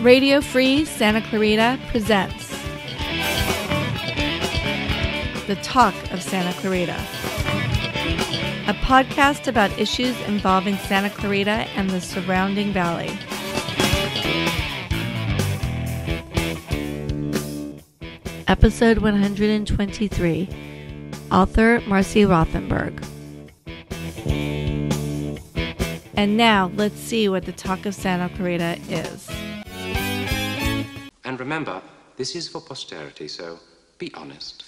Radio Free Santa Clarita presents The Talk of Santa Clarita, a podcast about issues involving Santa Clarita and the surrounding valley. Episode 123, author Marcy Rothenberg. And now, let's see what the Talk of Santa Clarita is. And remember, this is for posterity, so be honest.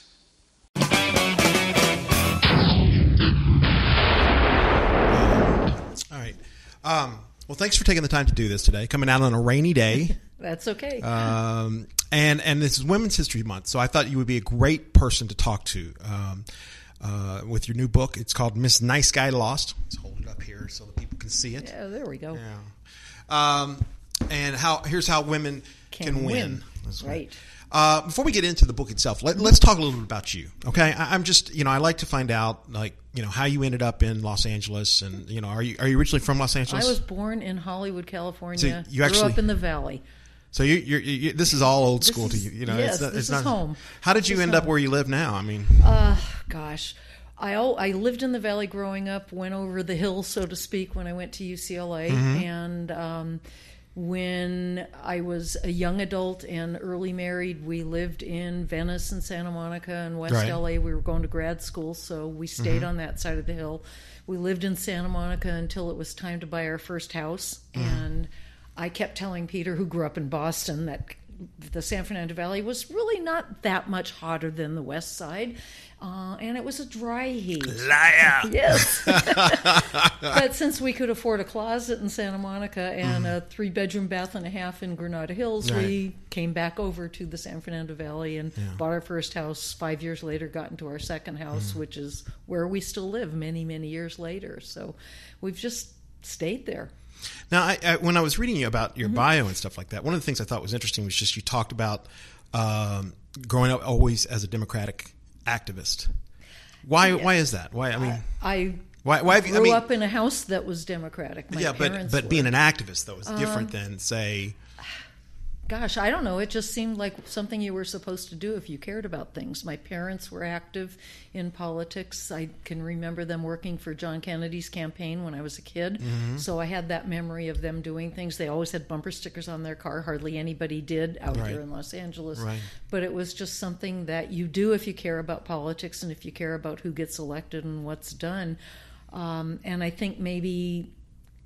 All right. Well, thanks for taking the time to do this today. Coming out on a rainy day. That's okay. And this is Women's History Month, so I thought you would be a great person to talk to with your new book. It's called Miss Nice Guy Lost. Let's hold it up here so that people can see it. Yeah, there we go. Yeah. And here's how women can win. Right. Before we get into the book itself, let's talk a little bit about you. Okay. I'm just, I like to find out, how you ended up in Los Angeles, and are you originally from Los Angeles? I was born in Hollywood, California. So you grew up in the Valley. So you this is all old school to you. Yes, this is home. How did you end up where you live now? I mean, gosh. I lived in the Valley growing up, went over the hill, so to speak, when I went to UCLA. Mm-hmm. And when I was a young adult and early married, we lived in Venice and Santa Monica and West Right. LA. We were going to grad school, so we stayed on that side of the hill. We lived in Santa Monica until it was time to buy our first house. And I kept telling Peter, who grew up in Boston, that the San Fernando Valley was really not that much hotter than the west side. And it was a dry heat. liar. Yes. But since we could afford a closet in Santa Monica and a 3-bedroom bath and a half in Granada Hills, Right. we came back over to the San Fernando Valley and bought our first house. 5 years later, got into our second house, which is where we still live many, many years later. So we've just stayed there. Now, I when I was reading you about your bio and stuff like that, one of the things I thought was interesting was just you talked about growing up always as a Democratic activist. Why is that? Why? I mean, why have you, grew up in a house that was Democratic. My parents but were. being an activist though is different than say. Gosh, I don't know. It just seemed like something you were supposed to do if you cared about things. My parents were active in politics. I can remember them working for John Kennedy's campaign when I was a kid. So I had that memory of them doing things. They always had bumper stickers on their car. Hardly anybody did out Right. here in Los Angeles. Right. But it was just something that you do if you care about politics and if you care about who gets elected and what's done. And I think maybe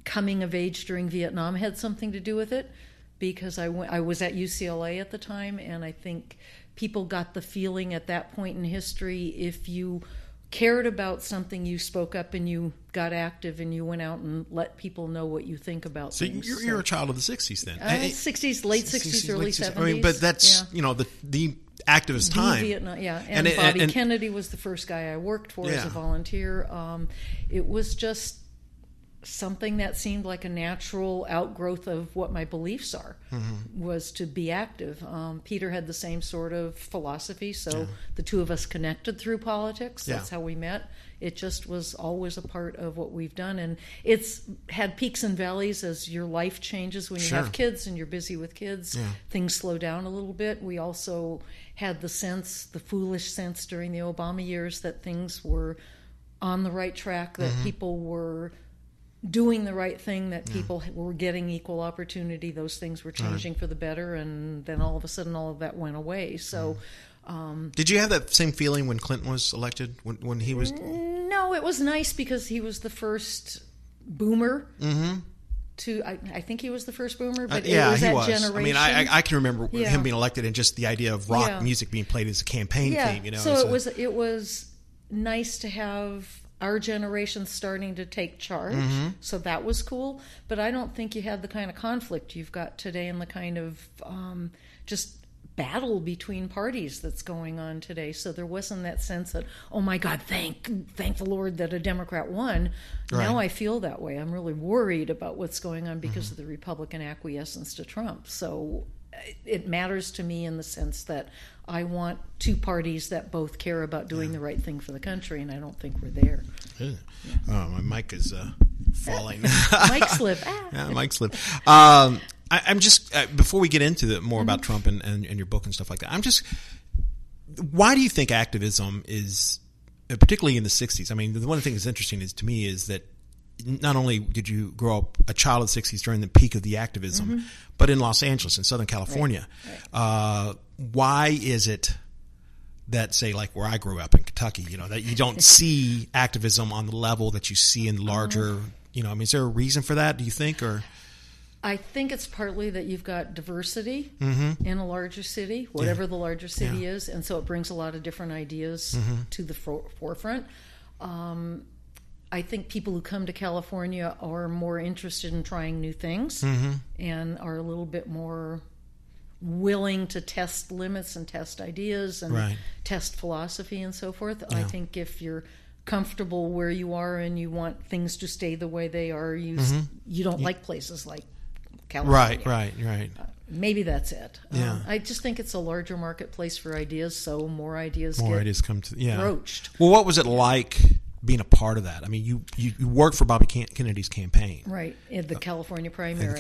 coming of age during Vietnam had something to do with it. Because I was at UCLA at the time, and I think people got the feeling at that point in history, if you cared about something, you spoke up and you got active and you went out and let people know what you think about things. So you're a child of the 60s then. 60s, late 60s, early 70s. I mean, but that's, the activist time. Vietnam, yeah. And Bobby Kennedy was the first guy I worked for as a volunteer. It was just something that seemed like a natural outgrowth of what my beliefs are, was to be active. Peter had the same sort of philosophy, so the two of us connected through politics. That's how we met. It just was always a part of what we've done, and it's had peaks and valleys as your life changes. When you have kids and you're busy with kids, things slow down a little bit. We also had the foolish sense during the Obama years that things were on the right track, that people were doing the right thing, that people were getting equal opportunity. Those things were changing for the better, and then all of a sudden all of that went away. So did you have that same feeling when Clinton was elected, when he was? No, it was nice because he was the first boomer I think he was the first boomer, but it was that generation. I mean, I can remember him being elected, and just the idea of rock music being played as a campaign theme. So it was nice to have our generation starting to take charge. So that was cool. But I don't think you had the kind of conflict you've got today and the kind of just battle between parties that's going on today. So there wasn't that sense that, oh my God, thank the Lord that a Democrat won. Right. Now I feel that way. I'm really worried about what's going on because of the Republican acquiescence to Trump. So it matters to me in the sense that I want two parties that both care about doing the right thing for the country, and I don't think we're there. Yeah. Oh, my mic is falling. Mic slip. Yeah, mic slip. I'm just before we get into more about Trump and your book and stuff like that, why do you think activism is, particularly in the 60s? I mean, the one thing that's interesting to me is that not only did you grow up a child of the 60s during the peak of the activism, but in Los Angeles, in Southern California. Right. Why is it that, say, like where I grew up in Kentucky, that you don't see activism on the level that you see in larger, is there a reason for that, do you think, or? I think it's partly that you've got diversity in a larger city, whatever the larger city is, and so it brings a lot of different ideas to the forefront. I think people who come to California are more interested in trying new things and are a little bit more willing to test limits and test ideas and test philosophy and so forth. I think if you're comfortable where you are and you want things to stay the way they are, you don't like places like California. Right. Maybe that's it. Yeah. I just think it's a larger marketplace for ideas, so more ideas come to broached. Well, what was it like being a part of that? I mean, you worked for Bobby Kennedy's campaign. Right, in the California primary.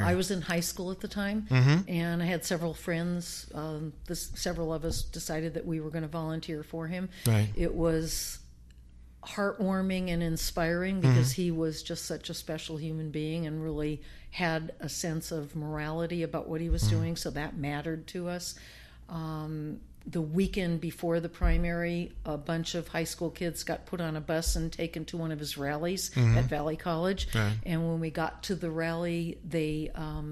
I was in high school at the time, and I had several friends. Several of us decided that we were going to volunteer for him. Right. It was heartwarming and inspiring because he was just such a special human being and really had a sense of morality about what he was doing, so that mattered to us. The weekend before the primary, a bunch of high school kids got put on a bus and taken to one of his rallies at Valley College. Right. And when we got to the rally, they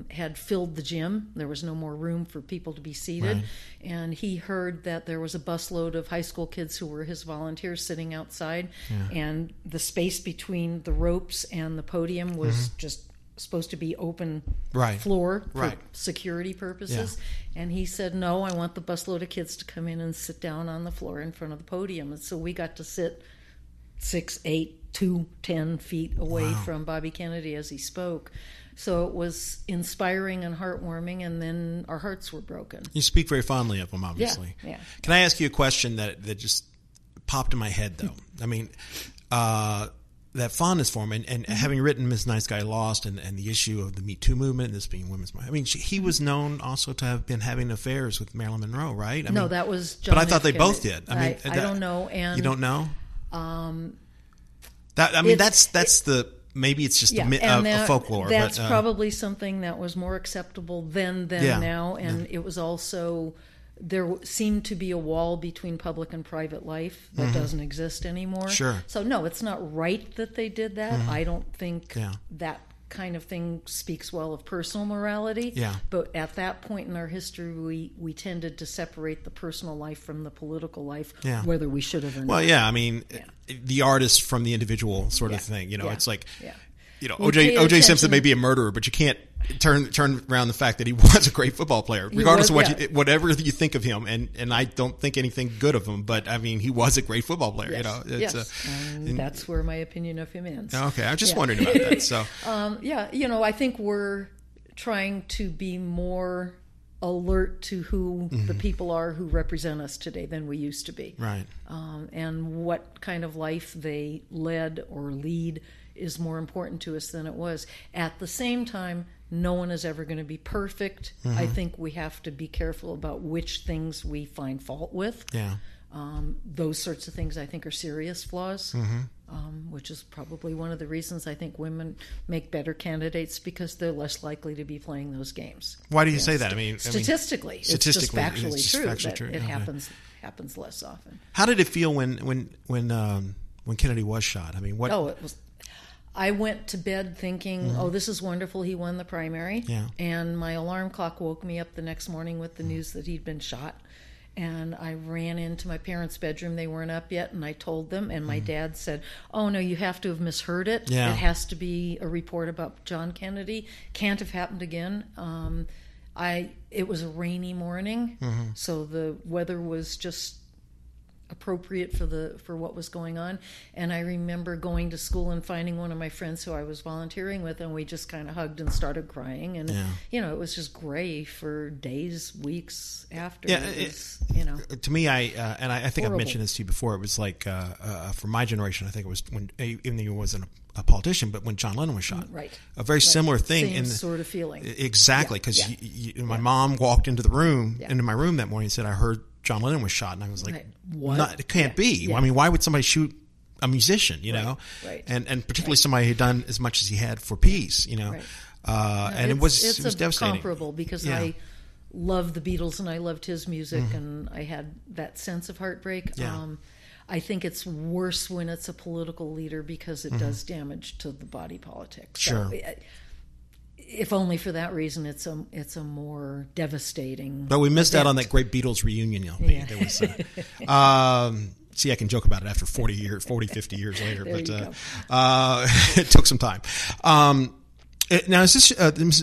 had filled the gym. There was no more room for people to be seated. Right. And he heard that there was a busload of high school kids who were his volunteers sitting outside. Yeah. And the space between the ropes and the podium was just supposed to be open floor for security purposes. Yeah. And he said, no, I want the busload of kids to come in and sit down on the floor in front of the podium. And so we got to sit 6, 8, 2, 10 feet away from Bobby Kennedy as he spoke. So it was inspiring and heartwarming, and then our hearts were broken. You speak very fondly of him, obviously. Yeah. Can I ask you a question that just popped in my head, though? I mean, that fondness for him, and having written Miss Nice Guy Lost and the issue of the Me Too movement, and this being women's rights. I mean, he was known also to have been having affairs with Marilyn Monroe, right? No, that was John But I thought F. they Kennedy. both did. I don't know. And you don't know? That's maybe it's just a folklore. That's probably something that was more acceptable then than now, and it was also... There seemed to be a wall between public and private life that doesn't exist anymore. Sure. So, no, it's not right that they did that. I don't think that kind of thing speaks well of personal morality. Yeah. But at that point in our history, we tended to separate the personal life from the political life, whether we should have or not. Well, I mean, the artist from the individual sort of thing. It's like... Well, O.J. Simpson may be a murderer, but you can't turn around the fact that he was a great football player, regardless of whatever you think of him. And I don't think anything good of him, but I mean, he was a great football player. Yes. And that's where my opinion of him ends. Okay, I was just wondering about that. So, I think we're trying to be more alert to who the people are who represent us today than we used to be. Right. And what kind of life they led or lead is more important to us than it was. At the same time, no one is ever going to be perfect. I think we have to be careful about which things we find fault with. Yeah. Those sorts of things I think are serious flaws, which is probably one of the reasons I think women make better candidates, because they're less likely to be playing those games. Why do you say that? I mean, statistically, it's just factually true. It happens less often. How did it feel when Kennedy was shot? I mean, what? Oh, it was. I went to bed thinking, this is wonderful, he won the primary. Yeah. And my alarm clock woke me up the next morning with the news that he'd been shot. And I ran into my parents' bedroom. They weren't up yet, and I told them. And my dad said, oh, no, you have to have misheard it. Yeah. It has to be a report about John Kennedy. Can't have happened again. It was a rainy morning, so the weather was just appropriate for what was going on. And I remember going to school and finding one of my friends who I was volunteering with, and we just kind of hugged and started crying. And it was just gray for days, weeks after. Yeah, to me, I think horrible. I've mentioned this to you before. It was like for my generation, I think it was when, even though he wasn't a politician, but when John Lennon was shot, right, a very similar thing. Same sort of feeling. Exactly, because my mom walked into my room that morning and said, "I heard John Lennon was shot," and I was like, "What? It can't be." Yeah. I mean, why would somebody shoot a musician? You know, right. And particularly somebody who had done as much as he had for peace. You know, and it was devastating. Comparable because I loved the Beatles and I loved his music, and I had that sense of heartbreak. Yeah. I think it's worse when it's a political leader because it does damage to the body politic. Sure. So, if only for that reason, it's a more devastating. But we missed out on that great Beatles reunion. Yeah. There was, see, I can joke about it after 50 years later, but it took some time. Now, is this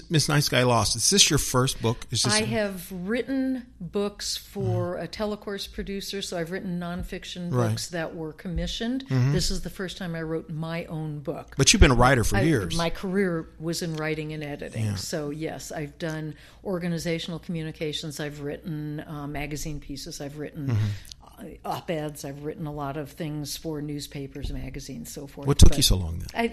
Miss Nice Guy Lost? Is this your first book? I have written books for a telecourse producer, so I've written nonfiction books that were commissioned. This is the first time I wrote my own book. But you've been a writer for years. My career was in writing and editing. So, yes, I've done organizational communications. I've written magazine pieces. I've written op-eds. I've written a lot of things for newspapers, magazines, so forth. What took you so long then?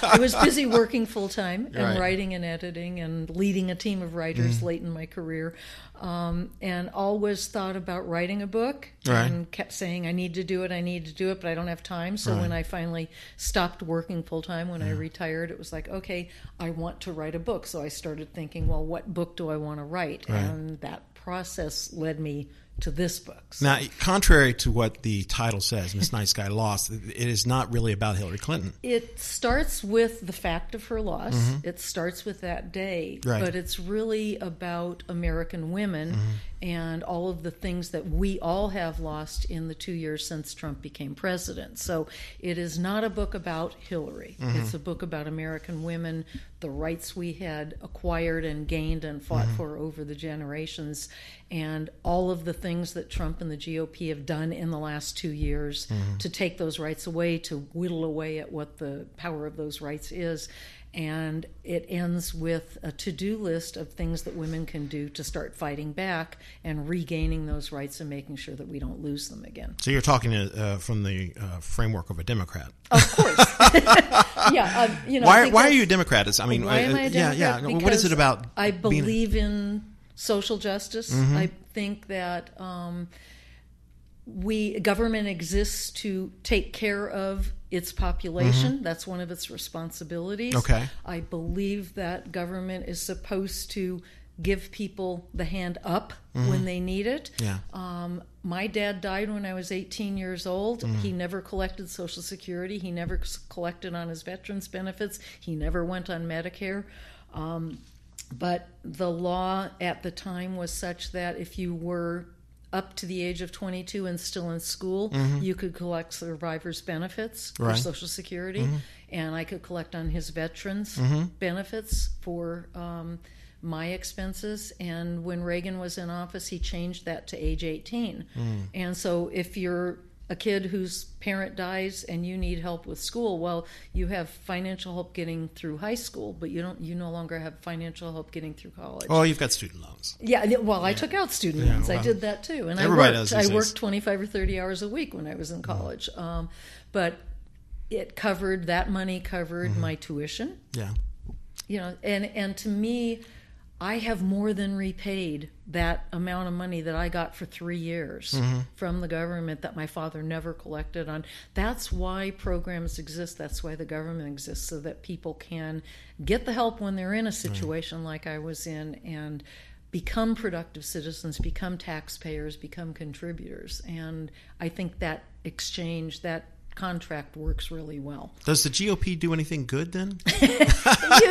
I was busy working full-time and writing and editing and leading a team of writers late in my career, and always thought about writing a book and kept saying, I need to do it, but I don't have time. So when I finally stopped working full-time, when I retired, it was like, okay, I want to write a book. So I started thinking, well, what book do I want to write? And that process led me to this book. So. Now, contrary to what the title says, Miss Nice Guy Lost, it is not really about Hillary Clinton. It starts with the fact of her loss. It starts with that day. Right. But it's really about American women and all of the things that we all have lost in the 2 years since Trump became president. So it is not a book about Hillary. It's a book about American women, the rights we had acquired and gained and fought for over the generations, and all of the things that Trump and the GOP have done in the last 2 years to take those rights away, to whittle away at what the power of those rights is. And it ends with a to-do list of things that women can do to start fighting back and regaining those rights and making sure that we don't lose them again. So you're talking from the framework of a Democrat. Of course. Why are you a Democrat? Why am I a Democrat? Because what is it about? I believe in social justice. I think that government exists to take care of its population. That's one of its responsibilities. Okay. I believe that government is supposed to give people the hand up when they need it. Yeah. My dad died when I was 18 years old. He never collected Social Security. He never collected on his veterans benefits. He never went on Medicare. But the law at the time was such that if you were up to the age of 22 and still in school, you could collect survivors' benefits for Social Security, and I could collect on his veterans' benefits for my expenses. And when Reagan was in office, he changed that to age 18. And so if you're a kid whose parent dies and you need help with school, well, you have financial help getting through high school, but you no longer have financial help getting through college. Oh, you've got student loans. Yeah, well, I took out student loans. Well, I did that too. And I worked 25 or 30 hours a week when I was in college. But that money covered my tuition. Yeah. And to me, I have more than repaid that amount of money that I got for 3 years from the government that my father never collected on. That's why programs exist. That's why the government exists, so that people can get the help when they're in a situation like I was in and become productive citizens, become taxpayers, become contributors. And I think that exchange, that contract works really well. Does the GOP do anything good then?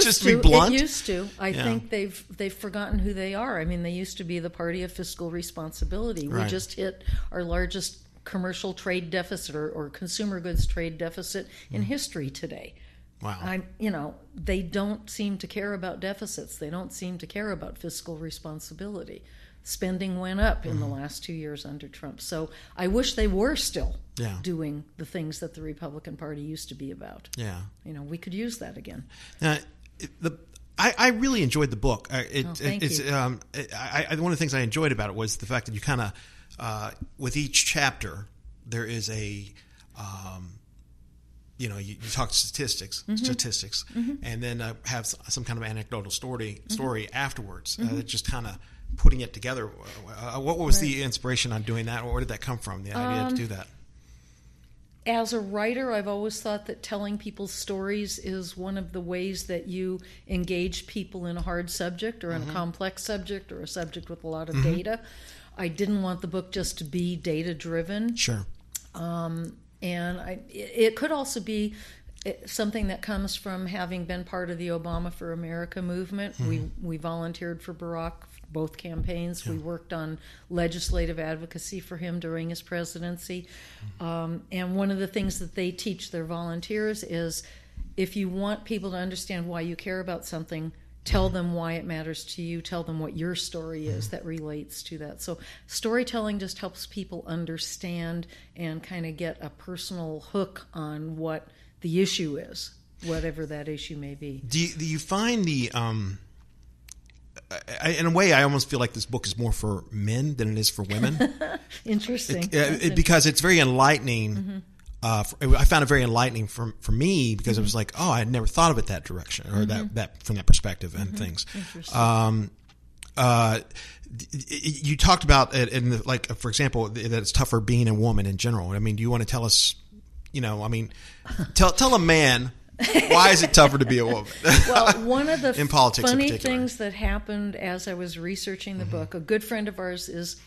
Just to be blunt. It used to. I think they've forgotten who they are. I mean, they used to be the party of fiscal responsibility. We just hit our largest commercial trade deficit or consumer goods trade deficit in history today. Wow. They don't seem to care about deficits. They don't seem to care about fiscal responsibility. spending went up in the last 2 years under Trump. So I wish they were still doing the things that the Republican Party used to be about. Yeah. We could use that again. I really enjoyed the book. Thank you. One of the things I enjoyed about it was the fact that you kind of, with each chapter, there is a, you talk statistics, and then have some kind of anecdotal story afterwards. Just kind of putting it together. What was the inspiration on doing that? Where did that come from? The idea to do that. As a writer, I've always thought that telling people's stories is one of the ways that you engage people in a hard subject or in a complex subject or a subject with a lot of data. I didn't want the book just to be data-driven. Sure. And it could also be something that comes from having been part of the Obama for America movement. We volunteered for Barack, both campaigns. We worked on legislative advocacy for him during his presidency. And one of the things that they teach their volunteers is if you want people to understand why you care about something, tell them why it matters to you. Tell them what your story is that relates to that. So storytelling just helps people understand and kind of get a personal hook on what the issue is, whatever that issue may be. Do you find the in a way, I almost feel like this book is more for men than it is for women. Interesting. Because it's very enlightening. I found it very enlightening for me because it was like, oh, I had never thought of it that direction or that from that perspective and things. You talked about it in for example, that it's tougher being a woman in general. I mean, do you want to tell us? Tell a man. Why is it tougher to be a woman? Well, one of the in politics funny in particular. things that happened as I was researching the book, a good friend of ours is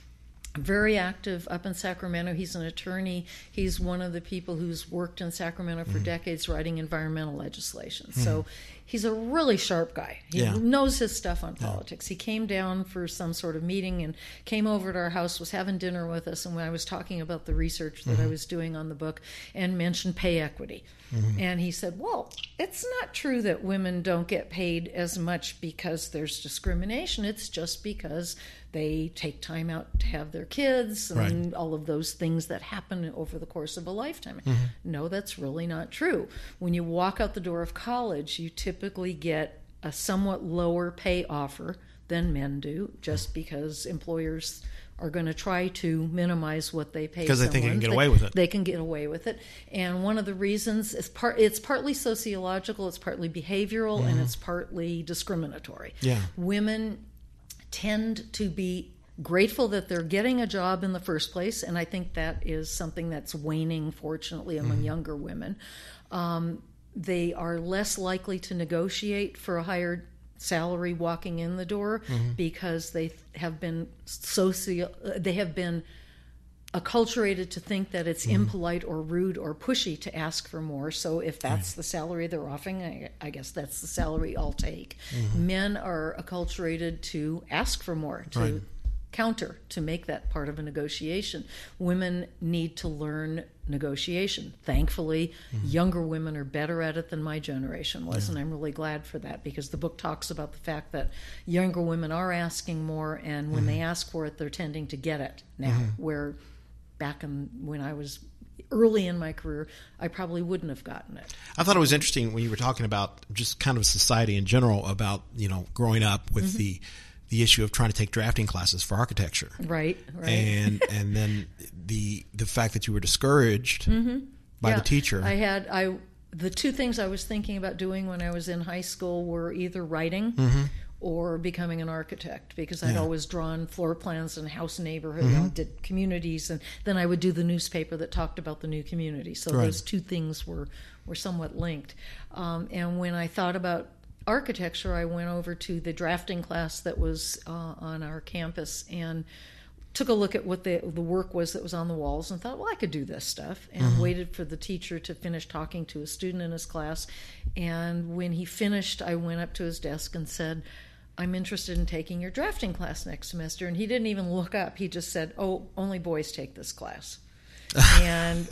very active up in Sacramento. He's an attorney. He's one of the people who's worked in Sacramento for decades writing environmental legislation. So he's a really sharp guy. He knows his stuff on politics. He came down for some sort of meeting and came over to our house, was having dinner with us, and when I was talking about the research that I was doing on the book and mentioned pay equity. And he said, well, it's not true that women don't get paid as much because there's discrimination. It's just because they take time out to have their kids and all of those things that happen over the course of a lifetime. No, that's really not true. When you walk out the door of college, you typically get a somewhat lower pay offer than men do, just because employers are going to try to minimize what they pay because they think they can get away with it. They can get away with it. And one of the reasons is it's partly sociological, it's partly behavioral, and it's partly discriminatory. Women tend to be grateful that they're getting a job in the first place, and I think that is something that's waning, fortunately, among younger women. They are less likely to negotiate for a higher salary walking in the door because they have been acculturated to think that it's impolite or rude or pushy to ask for more. So if that's the salary they're offering, I guess that's the salary I'll take. Men are acculturated to ask for more, to counter, to make that part of a negotiation. Women need to learn negotiation. Thankfully, younger women are better at it than my generation was, and I'm really glad for that, because the book talks about the fact that younger women are asking more, and when they ask for it, they're tending to get it now, where back when I was early in my career, I probably wouldn't have gotten it. I thought it was interesting when you were talking about just kind of society in general, about growing up with the issue of trying to take drafting classes for architecture, right, and then the fact that you were discouraged by the teacher. The two things I was thinking about doing when I was in high school were either writing or becoming an architect, because I'd always drawn floor plans and house neighborhood, did communities, and then I would do the newspaper that talked about the new community. So those two things were somewhat linked. And when I thought about architecture, I went over to the drafting class that was on our campus and took a look at what the work was that was on the walls and thought, well, I could do this stuff, and waited for the teacher to finish talking to a student in his class. And when he finished, I went up to his desk and said, I'm interested in taking your drafting class next semester. And he didn't even look up. He just said, oh, only boys take this class. And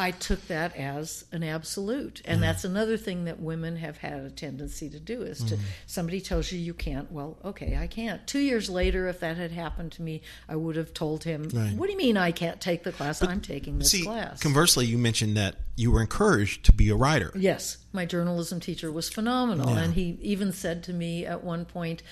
I took that as an absolute. And that's another thing that women have had a tendency to do is to, somebody tells you can't, well, okay, I can't. 2 years later, if that had happened to me, I would have told him, what do you mean I can't take the class? I'm taking this class. Conversely, you mentioned that you were encouraged to be a writer. Yes. My journalism teacher was phenomenal. And he even said to me at one point,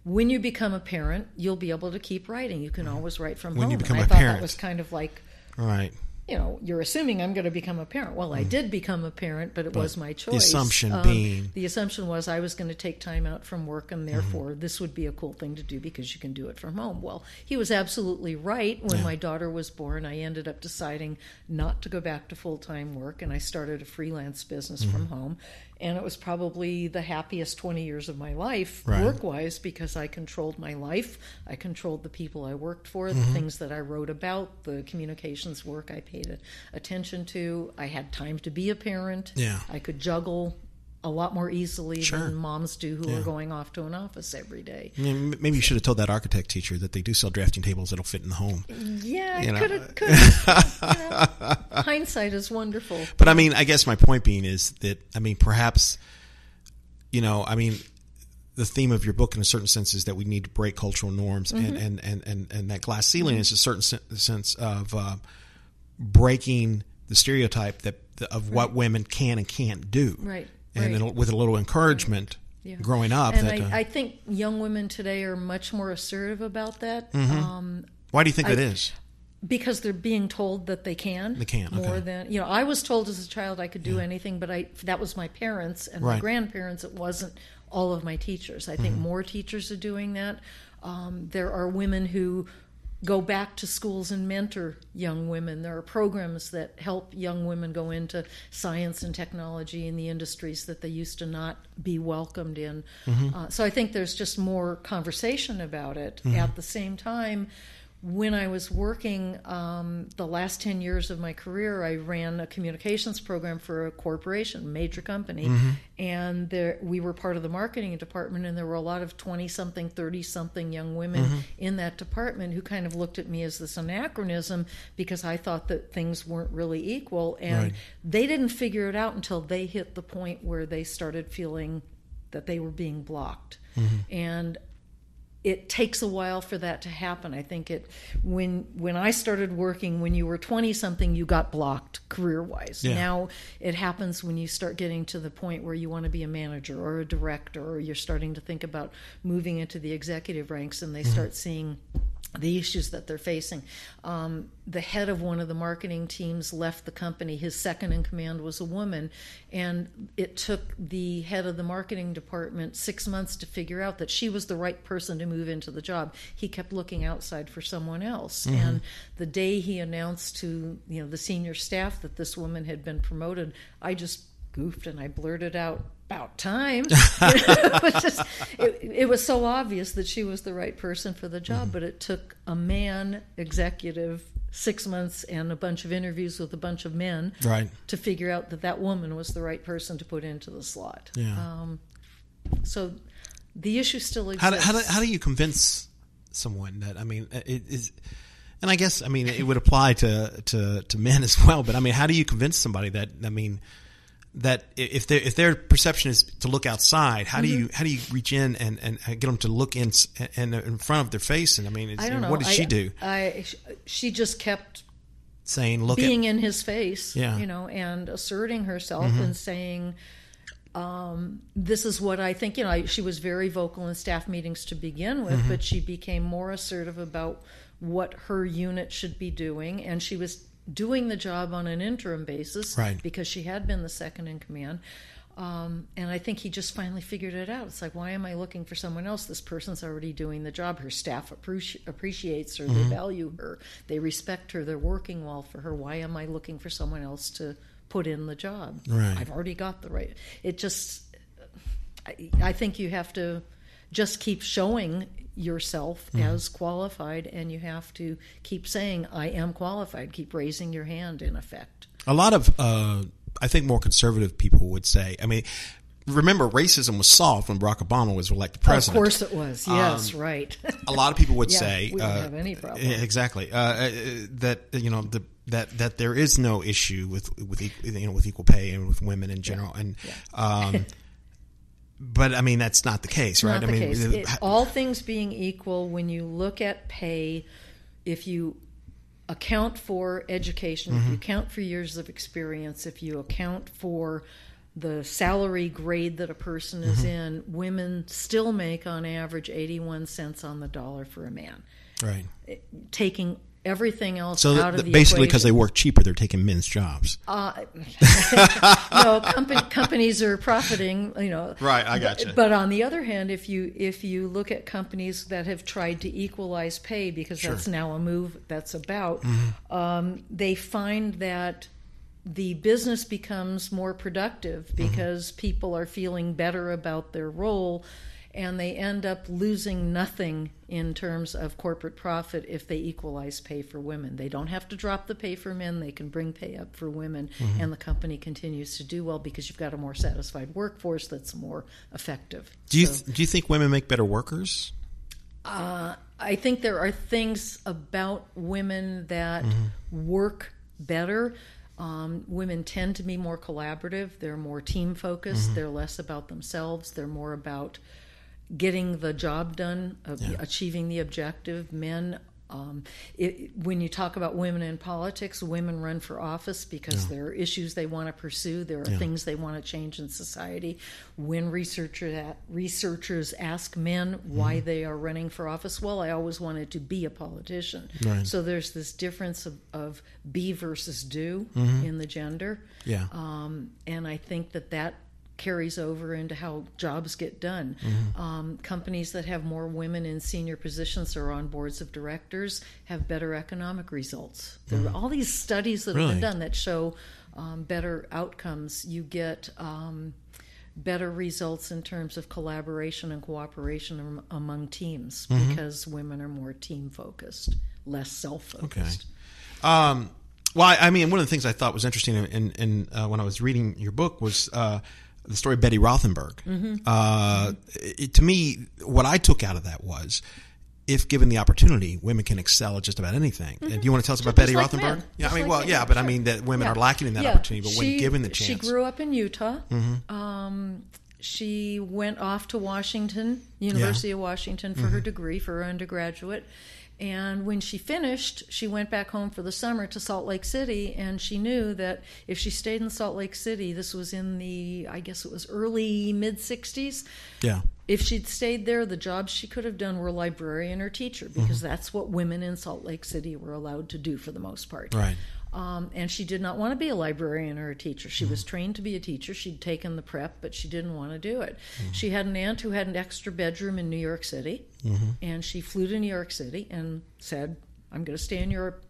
when you become a parent, you'll be able to keep writing. You can always write from home. When you become and a I thought parent. that was kind of like, right. You're assuming I'm going to become a parent. Well, I did become a parent, but it was my choice. The assumption being... The assumption was I was going to take time out from work, and therefore this would be a cool thing to do because you can do it from home. Well, he was absolutely right. When my daughter was born, I ended up deciding not to go back to full-time work, and I started a freelance business from home. And it was probably the happiest 20 years of my life, work-wise, because I controlled my life. I controlled the people I worked for, the things that I wrote about, the communications work I paid attention to. I had time to be a parent. Yeah. I could juggle a lot more easily than moms do who are going off to an office every day. I mean, maybe you should have told that architect teacher that they do sell drafting tables that'll fit in the home. Yeah, I could have. Hindsight is wonderful. But I mean, I guess my point being is that, I mean, perhaps, the theme of your book in a certain sense is that we need to break cultural norms, and that glass ceiling is a certain sense of breaking the stereotype of what women can and can't do. Right. And with a little encouragement growing up. And I think young women today are much more assertive about that. Why do you think that is? Because they're being told that they can. They can, more than I was told as a child I could do anything, but that was my parents and my grandparents. It wasn't all of my teachers. I think more teachers are doing that. There are women who go back to schools and mentor young women. There are programs that help young women go into science and technology in the industries that they used to not be welcomed in. So I think there's just more conversation about it. At the same time, when I was working the last 10 years of my career, I ran a communications program for a corporation, major company, and we were part of the marketing department, and there were a lot of 20-something, 30-something young women in that department who kind of looked at me as this anachronism because I thought that things weren't really equal, and they didn't figure it out until they hit the point where they started feeling that they were being blocked. And it takes a while for that to happen. I think when I started working, when you were 20-something, you got blocked career-wise. Now it happens when you start getting to the point where you want to be a manager or a director, or you're starting to think about moving into the executive ranks, and they start seeing the issues that they're facing. The head of one of the marketing teams left the company. His second in command was a woman, and it took the head of the marketing department 6 months to figure out that she was the right person to move into the job. He kept looking outside for someone else. And the day he announced to the senior staff that this woman had been promoted, I just goofed and I blurted out, "About time." It was so obvious that she was the right person for the job, but it took a man executive 6 months and a bunch of interviews with a bunch of men to figure out that woman was the right person to put into the slot. So the issue still exists. How do you convince someone that, it is, and I guess, it would apply to men as well, but how do you convince somebody that, that if their perception is to look outside, how do you reach in and get them to look in front of their face? And I don't know. What did she do? She just kept saying, being in his face, and asserting herself and saying, this is what I think. She was very vocal in staff meetings to begin with, but she became more assertive about what her unit should be doing, and she was doing the job on an interim basis because she had been the second in command. And I think he just finally figured it out. It's like, why am I looking for someone else? This person's already doing the job. Her staff appreciates her. They value her. They respect her. They're working well for her. Why am I looking for someone else to put in the job? I've already got the right. It just, I think you have to just keep showing yourself as qualified, and you have to keep saying, I am qualified. Keep raising your hand, in effect. A lot of, I think more conservative people would say, remember, racism was solved when Barack Obama was elected president. Of course it was. Yes, right. A lot of people would say, we don't have any problem. Exactly. That, that there is no issue with equal pay and with women in general, but I mean that's not the case, right? Not the case. All things being equal, when you look at pay, if you account for education, if you account for years of experience, if you account for the salary grade that a person is in, women still make on average 81 cents on the dollar for a man. Right. Taking everything else out of the basically because they work cheaper, they're taking men's jobs. No, companies are profiting, Right, I gotcha. But on the other hand, if you look at companies that have tried to equalize pay, because that's now a move that's about, they find that the business becomes more productive because people are feeling better about their role, and they end up losing nothing in terms of corporate profit if they equalize pay for women. They don't have to drop the pay for men. They can bring pay up for women, and the company continues to do well because you've got a more satisfied workforce that's more effective. Do you think women make better workers? I think there are things about women that work better. Women tend to be more collaborative. They're more team focused. They're less about themselves. They're more about getting the job done, achieving the objective. Men, when you talk about women in politics, women run for office because there are issues they want to pursue. There are things they want to change in society. When researchers ask men why they are running for office, well, I always wanted to be a politician. Right. So there's this difference of be versus do in the gender. Yeah. And I think that carries over into how jobs get done. Companies that have more women in senior positions or on boards of directors have better economic results. There are all these studies that have been done that show better outcomes. You get better results in terms of collaboration and cooperation among teams because women are more team-focused, less self-focused. Okay. Well, I mean, one of the things I thought was interesting in when I was reading your book was the story of Betty Rothenberg. To me, what I took out of that was, if given the opportunity, women can excel at just about anything. And do you want to tell us about Betty Rothenberg? Men. Yeah, I mean, I mean that women are lacking in that opportunity, but when given the chance. She grew up in Utah. She went off to Washington, University of Washington, for her degree, for her undergraduate. And when she finished, she went back home for the summer to Salt Lake City, and she knew that if she stayed in Salt Lake City, this was in the, I guess it was early, mid-'60s. Yeah. If she'd stayed there, the jobs she could have done were librarian or teacher, because that's what women in Salt Lake City were allowed to do for the most part. Right. And she did not want to be a librarian or a teacher. She was trained to be a teacher. She'd taken the prep, but she didn't want to do it. She had an aunt who had an extra bedroom in New York City, and she flew to New York City and said, I'm going to stay in your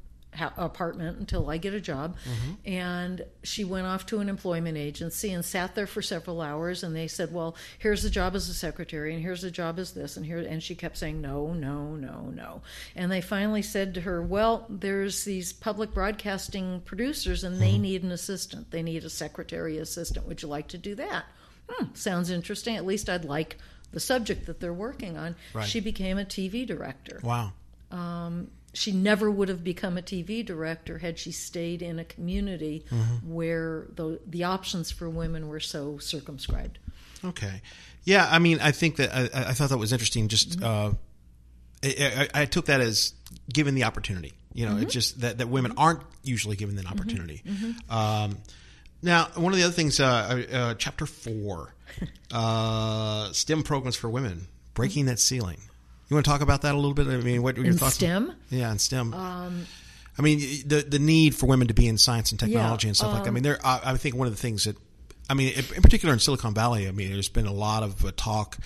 apartment until I get a job. And she went off to an employment agency and sat there for several hours, and they said, well, here's the job as a secretary, and here's the job as this, and she kept saying no, no, no, no. And they finally said to her, well, there's these public broadcasting producers, and they need an assistant. They need a secretary assistant. Would you like to do that? Sounds interesting. At least I'd like the subject that they're working on. Right. She became a TV director. Wow. She never would have become a TV director had she stayed in a community where the options for women were so circumscribed. Okay. Yeah, I mean, I think that I thought that was interesting. Just I took that as given the opportunity. It's just that women aren't usually given an opportunity. Now, one of the other things, Chapter 4, STEM programs for women, breaking that ceiling. You want to talk about that a little bit? I mean, what are your thoughts? STEM? Yeah, in STEM. I mean, the need for women to be in science and technology and stuff like that. I mean, I think one of the things that, I mean, in particular in Silicon Valley, I mean, there's been a lot of talk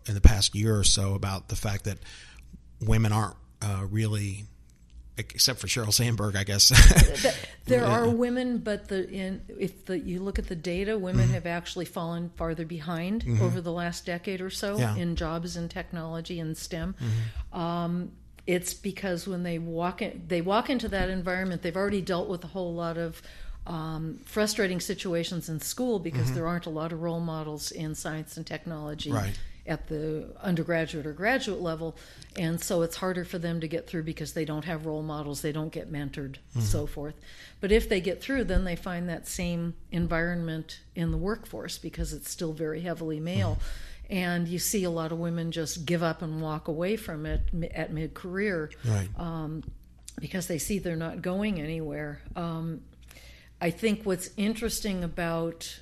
in the past year or so about the fact that women aren't really, except for Sheryl Sandberg, I guess. There are women, but if you look at the data, women have actually fallen farther behind over the last decade or so in jobs in technology and STEM. It's because when they walk into that environment, they've already dealt with a whole lot of frustrating situations in school because there aren't a lot of role models in science and technology at the undergraduate or graduate level, and so it's harder for them to get through because they don't have role models, they don't get mentored, so forth. But if they get through, then they find that same environment in the workforce because it's still very heavily male. And you see a lot of women just give up and walk away from it at mid-career, because they see they're not going anywhere. I think what's interesting about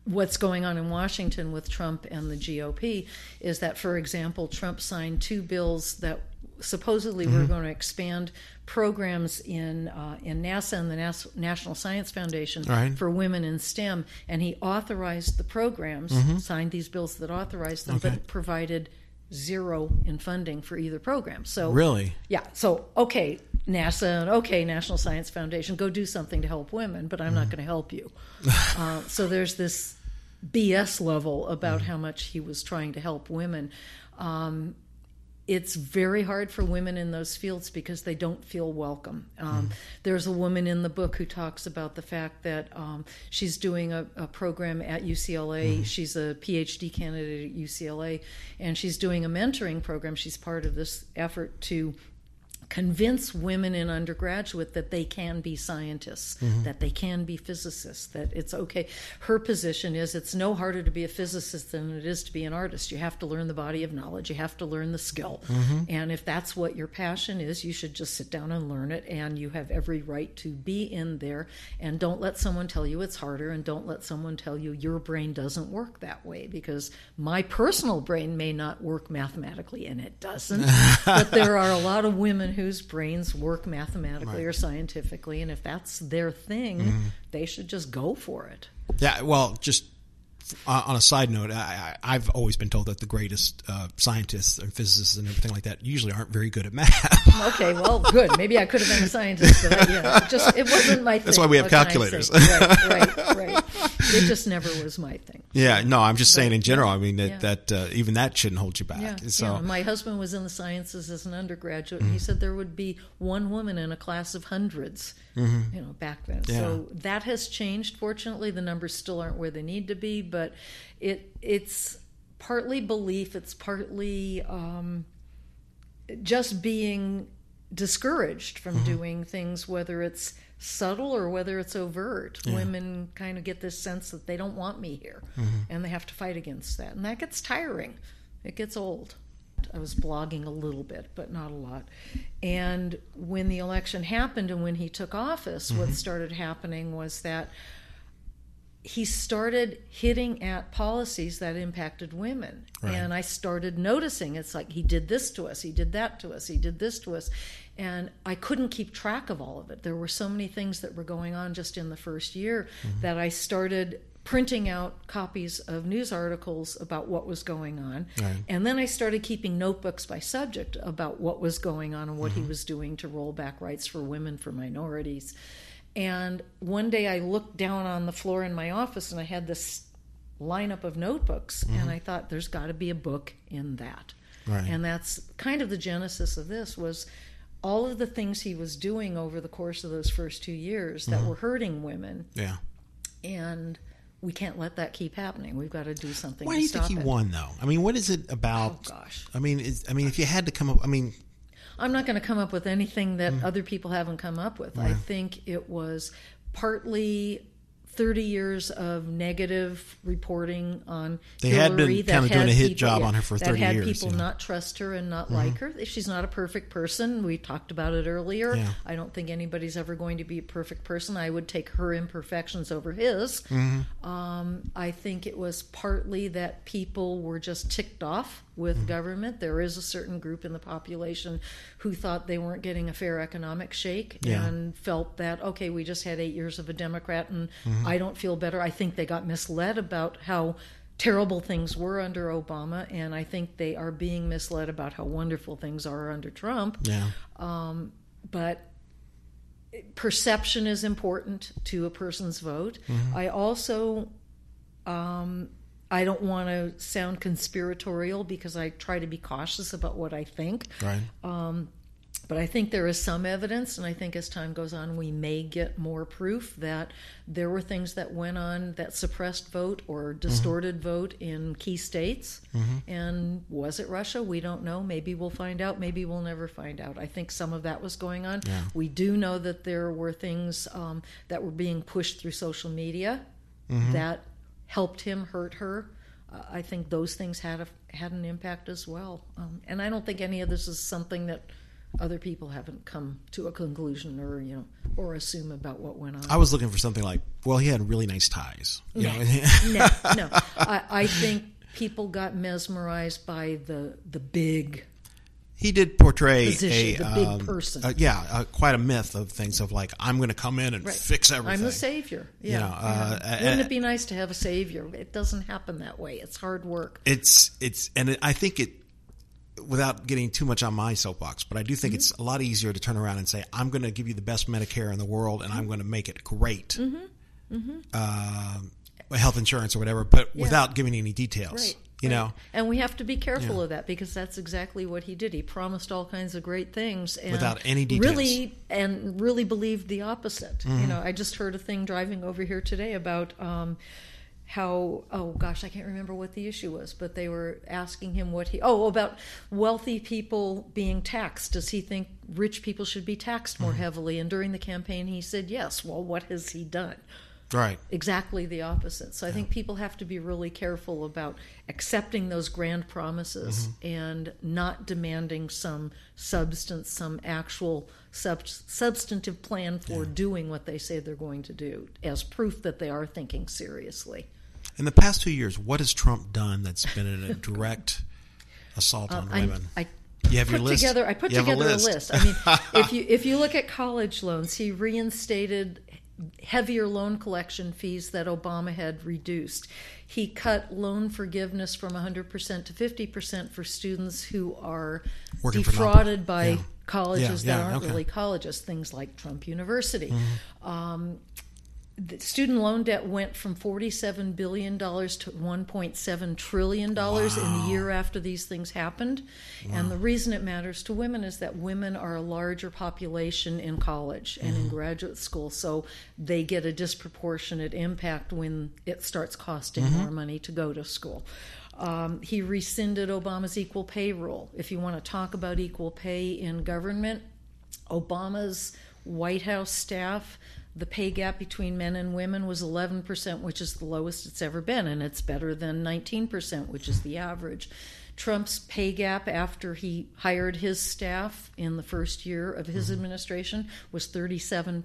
what's going on in Washington with Trump and the GOP is that, for example, Trump signed 2 bills that supposedly were going to expand programs in NASA and the National Science Foundation for women in STEM, and he authorized the programs, signed these bills that authorized them, but provided 0 in funding for either program. So really, so NASA and National Science Foundation, go do something to help women, but I'm not going to help you. So there's this BS level about how much he was trying to help women. It's very hard for women in those fields because they don't feel welcome. There's a woman in the book who talks about the fact that she's doing a program at UCLA. She's a PhD candidate at UCLA, and she's doing a mentoring program. She's part of this effort to convince women in undergraduate that they can be scientists, that they can be physicists, that it's okay. Her position is it's no harder to be a physicist than it is to be an artist. You have to learn the body of knowledge. You have to learn the skill. And if that's what your passion is, you should just sit down and learn it, and you have every right to be in there. And don't let someone tell you it's harder, and don't let someone tell you your brain doesn't work that way, because my personal brain may not work mathematically, and it doesn't. But there are a lot of women whose brains work mathematically or scientifically, and if that's their thing, they should just go for it. Yeah, well, just on a side note, I've always been told that the greatest scientists and physicists and everything like that usually aren't very good at math. Okay, well, good. Maybe I could have been a scientist, but it wasn't my thing. That's why we have calculators. Right. It just never was my thing. Yeah, no, I'm just saying in general. I mean that even that shouldn't hold you back. Yeah, so my husband was in the sciences as an undergraduate, and he said there would be one woman in a class of hundreds. Back then. Yeah. So that has changed. Fortunately, the numbers still aren't where they need to be, but it's partly belief. It's partly just being discouraged from doing things, whether it's subtle or whether it's overt. Women kind of get this sense that they don't want me here, and they have to fight against that, and that gets tiring. It gets old. I was blogging a little bit, but not a lot. And when the election happened and when he took office, what started happening was that he started hitting at policies that impacted women. And I started noticing, it's like, he did this to us, he did that to us, he did this to us. And I couldn't keep track of all of it. There were so many things that were going on just in the first year that I started printing out copies of news articles about what was going on. And then I started keeping notebooks by subject about what was going on and what he was doing to roll back rights for women, for minorities. And one day I looked down on the floor in my office and I had this lineup of notebooks, and I thought there's got to be a book in that. And that's kind of the genesis of this, was all of the things he was doing over the course of those first 2 years that were hurting women. And we can't let that keep happening. We've got to do something to stop it. Why do you think he won, though? I mean, what is it about? Oh, gosh. I mean, if you had to come up, I'm not going to come up with anything that other people haven't come up with. I think it was partly 30 years of negative reporting on Hillary. They had been kind of doing a hit job on her for 30 years. That had people not trust her and not like her. She's not a perfect person. We talked about it earlier. I don't think anybody's ever going to be a perfect person. I would take her imperfections over his. I think it was partly that people were just ticked off with government. There is a certain group in the population who thought they weren't getting a fair economic shake and felt that, okay, we just had 8 years of a Democrat and I don't feel better. I think they got misled about how terrible things were under Obama, and I think they are being misled about how wonderful things are under Trump. But perception is important to a person's vote. I also I don't want to sound conspiratorial because I try to be cautious about what I think. But I think there is some evidence, and I think as time goes on, we may get more proof that there were things that went on that suppressed vote or distorted vote in key states. And was it Russia? We don't know. Maybe we'll find out. Maybe we'll never find out. I think some of that was going on. Yeah. We do know that there were things that were being pushed through social media that helped him, hurt her. I think those things had an impact as well. And I don't think any of this is something that other people haven't come to a conclusion or assume about what went on. I was looking for something like, well, he had really nice ties. No. I think people got mesmerized by the big. He did portray position, the big person. Quite a myth of things of like, I'm going to come in and fix everything. I'm the savior. Yeah. Wouldn't it be nice to have a savior? It doesn't happen that way. It's hard work. I think it, without getting too much on my soapbox, but I do think it's a lot easier to turn around and say, I'm going to give you the best Medicare in the world and I'm going to make it great. Health insurance or whatever, but without giving any details. Right. And we have to be careful of that because that's exactly what he did. He promised all kinds of great things and without any details. Really believed the opposite. I just heard a thing driving over here today about how, I can't remember what the issue was, but they were asking him about wealthy people being taxed. Does he think rich people should be taxed more heavily? And during the campaign, he said yes. Well, what has he done? Right. Exactly the opposite. So I think people have to be really careful about accepting those grand promises and not demanding some substance, some actual substantive plan for doing what they say they're going to do as proof that they are thinking seriously. In the past 2 years, what has Trump done that's been a direct assault on women? You have your list? I put together a list. I mean, if you look at college loans, he reinstated heavier loan collection fees that Obama had reduced. He cut loan forgiveness from 100% to 50% for students who are defrauded by colleges that aren't really colleges, things like Trump University. The student loan debt went from $47 billion to $1.7 trillion in the year after these things happened. And the reason it matters to women is that women are a larger population in college and in graduate school, so they get a disproportionate impact when it starts costing more money to go to school. He rescinded Obama's equal pay rule. If you want to talk about equal pay in government, Obama's White House staff, the pay gap between men and women was 11%, which is the lowest it's ever been, and it's better than 19%, which is the average. Trump's pay gap after he hired his staff in the first year of his administration was 37%.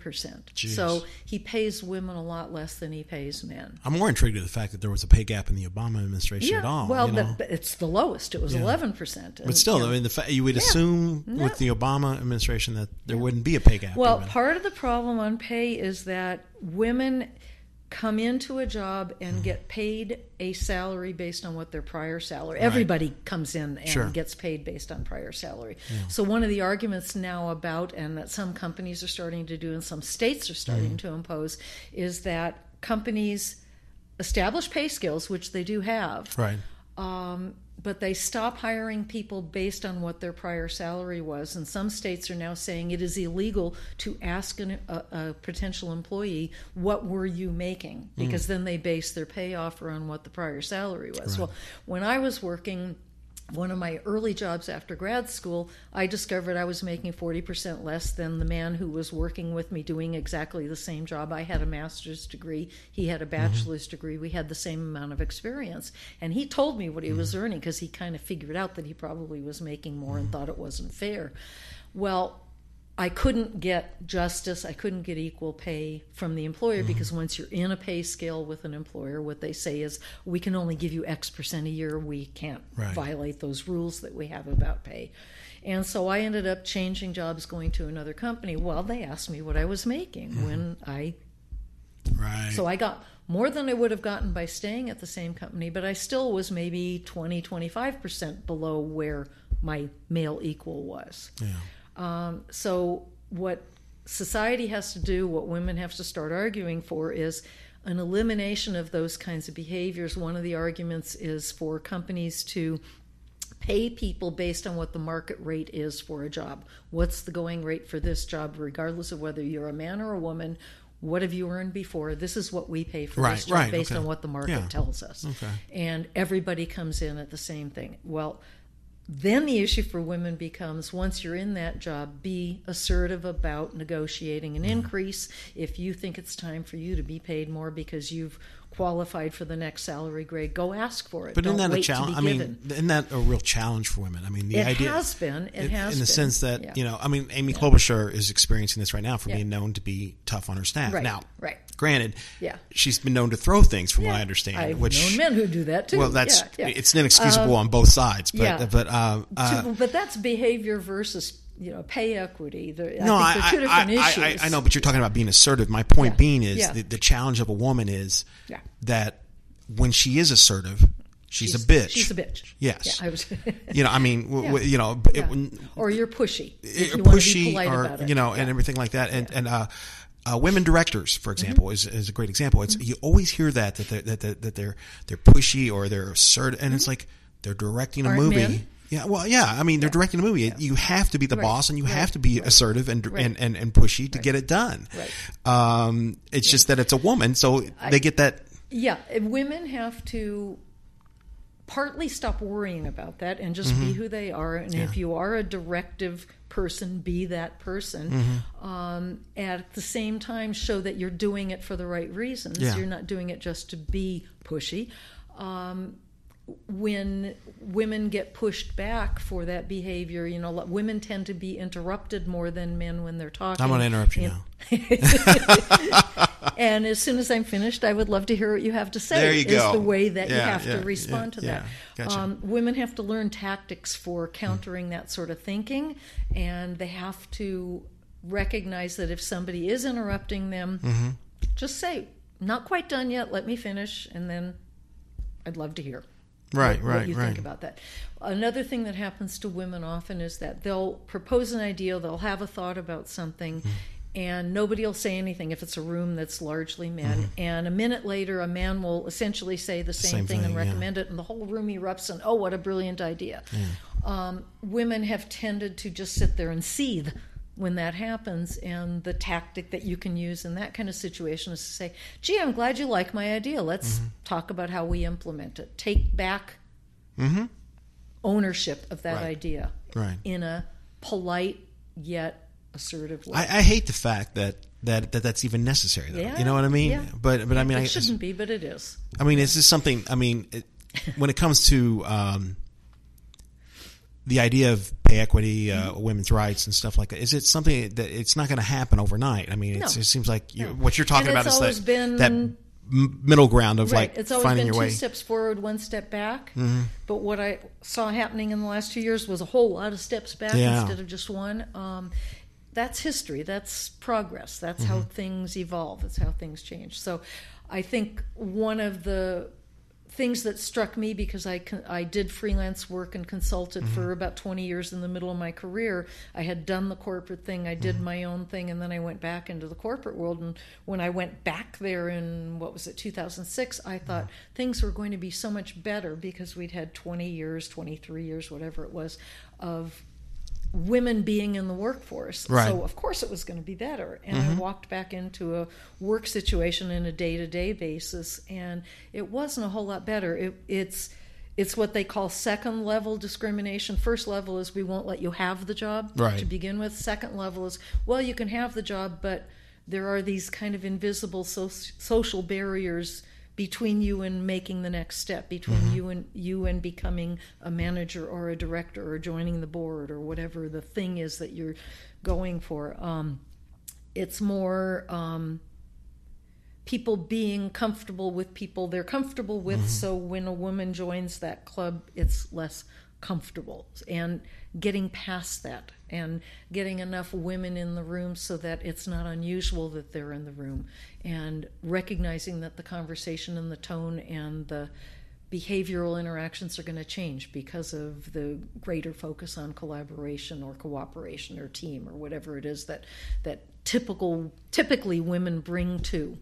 Jeez. So he pays women a lot less than he pays men. I'm more intrigued at the fact that there was a pay gap in the Obama administration at all. Well, it's the lowest. It was 11%. But still, I mean, you would assume with the Obama administration that there wouldn't be a pay gap. Well, part of the problem on pay is that women come into a job and get paid a salary based on what their prior salary. Everybody comes in and gets paid based on prior salary. Yeah. So one of the arguments now about, and that some companies are starting to do and some states are starting to impose, is that companies establish pay scales, which they do have, but they stop hiring people based on what their prior salary was. And some states are now saying it is illegal to ask a potential employee, what were you making? Because then they base their pay offer on what the prior salary was. Well, when I was working, one of my early jobs after grad school, I discovered I was making 40% less than the man who was working with me doing exactly the same job. I had a master's degree. He had a bachelor's degree. We had the same amount of experience. And he told me what he was earning because he kind of figured out that he probably was making more and thought it wasn't fair. Well, I couldn't get justice, I couldn't get equal pay from the employer because once you're in a pay scale with an employer, what they say is, we can only give you X% a year, we can't violate those rules that we have about pay. And so I ended up changing jobs, going to another company. Well, they asked me what I was making when I... So I got more than I would have gotten by staying at the same company, but I still was maybe 20-25% below where my male equal was. So what society has to do, what women have to start arguing for, is an elimination of those kinds of behaviors. One of the arguments is for companies to Pay people based on what the market rate is for a job. What's the going rate for this job, regardless of whether you're a man or a woman? What have you earned before? This is what we pay for this job based on what the market tells us. Okay. And everybody comes in at the same thing. Well, then the issue for women becomes, once you're in that job, be assertive about negotiating an increase. If you think it's time for you to be paid more because you've qualified for the next salary grade, go ask for it. But Don't isn't that wait a challenge? to be I given. mean, isn't that a real challenge for women? I mean, the idea has been. It has in the been. sense that Yeah. I mean, Amy Klobuchar is experiencing this right now for being known to be tough on her staff. Right. Now, Right. granted, Yeah. she's been known to throw things, from what I understand. I've which known men who do that too. well, that's Yeah. it's inexcusable on both sides. But but that's behavior versus pay equity. I think they're two different issues. I know, but you're talking about being assertive. My point being is the challenge of a woman is that when she is assertive, she's a bitch. She's a bitch. Yes. Yeah, I was. I mean, or you're pushy. If you pushy, want to be polite or about it. and everything like that. And women directors, for example, is a great example. It's you always hear that they're pushy or they're assertive, and it's like they're directing a movie. Men? Yeah, well, yeah. I mean, they're directing a movie. Yeah. You have to be the boss, and you have to be assertive and pushy to get it done. Right. It's just that it's a woman, so they get that. Yeah, women have to partly stop worrying about that and just be who they are. And if you are a directive person, be that person. At the same time, show that you're doing it for the right reasons. Yeah. You're not doing it just to be pushy. When women get pushed back for that behavior, women tend to be interrupted more than men when they're talking. I'm going to interrupt you now. And as soon as I'm finished, I would love to hear what you have to say. There you go. Is the way that you have to respond to that. Gotcha. Women have to learn tactics for countering that sort of thinking, and they have to recognize that if somebody is interrupting them, just say, "Not quite done yet. Let me finish," and then I'd love to hear. What you think about that. Another thing that happens to women often is that they'll propose an idea, they'll have a thought about something, and nobody will say anything if it's a room that's largely men. And a minute later, a man will essentially say the same thing and recommend it, and the whole room erupts and, oh, what a brilliant idea. Women have tended to just sit there and seethe when that happens, and the tactic that you can use in that kind of situation is to say, gee, I'm glad you like my idea. Let's talk about how we implement it. Take back ownership of that idea in a polite yet assertive way. I hate the fact that's even necessary, though. You know what I mean? Yeah. But I mean, it shouldn't be, but it is. I mean, is this something, when it comes to the idea of pay equity, women's rights, and stuff like that, is it something that it's not going to happen overnight? I mean, it seems like what you're talking about is that middle ground of it's always finding been your way. 2 steps forward, 1 step back. But what I saw happening in the last 2 years was a whole lot of steps back instead of just one. That's history. That's progress. That's how things evolve. That's how things change. So I think one of the things that struck me, because I did freelance work and consulted for about 20 years in the middle of my career. I had done the corporate thing, I did my own thing, and then I went back into the corporate world. And when I went back there in, 2006, I thought things were going to be so much better because we'd had 20 years, 23 years, whatever it was, of women being in the workforce. Right. So of course it was going to be better. And I walked back into a work situation in a day-to-day basis, and it wasn't a whole lot better. It's what they call second level discrimination. First level is we won't let you have the job to begin with. Second level is, well, you can have the job, but there are these kind of invisible social barriers between you and making the next step, between you and becoming a manager or a director or joining the board or whatever the thing is that you're going for. It's more people being comfortable with people they're comfortable with, so when a woman joins that club, it's less comfortable. And getting past that and getting enough women in the room so that it's not unusual that they're in the room, and recognizing that the conversation and the tone and the behavioral interactions are going to change because of the greater focus on collaboration or cooperation or team or whatever it is that typically women bring to.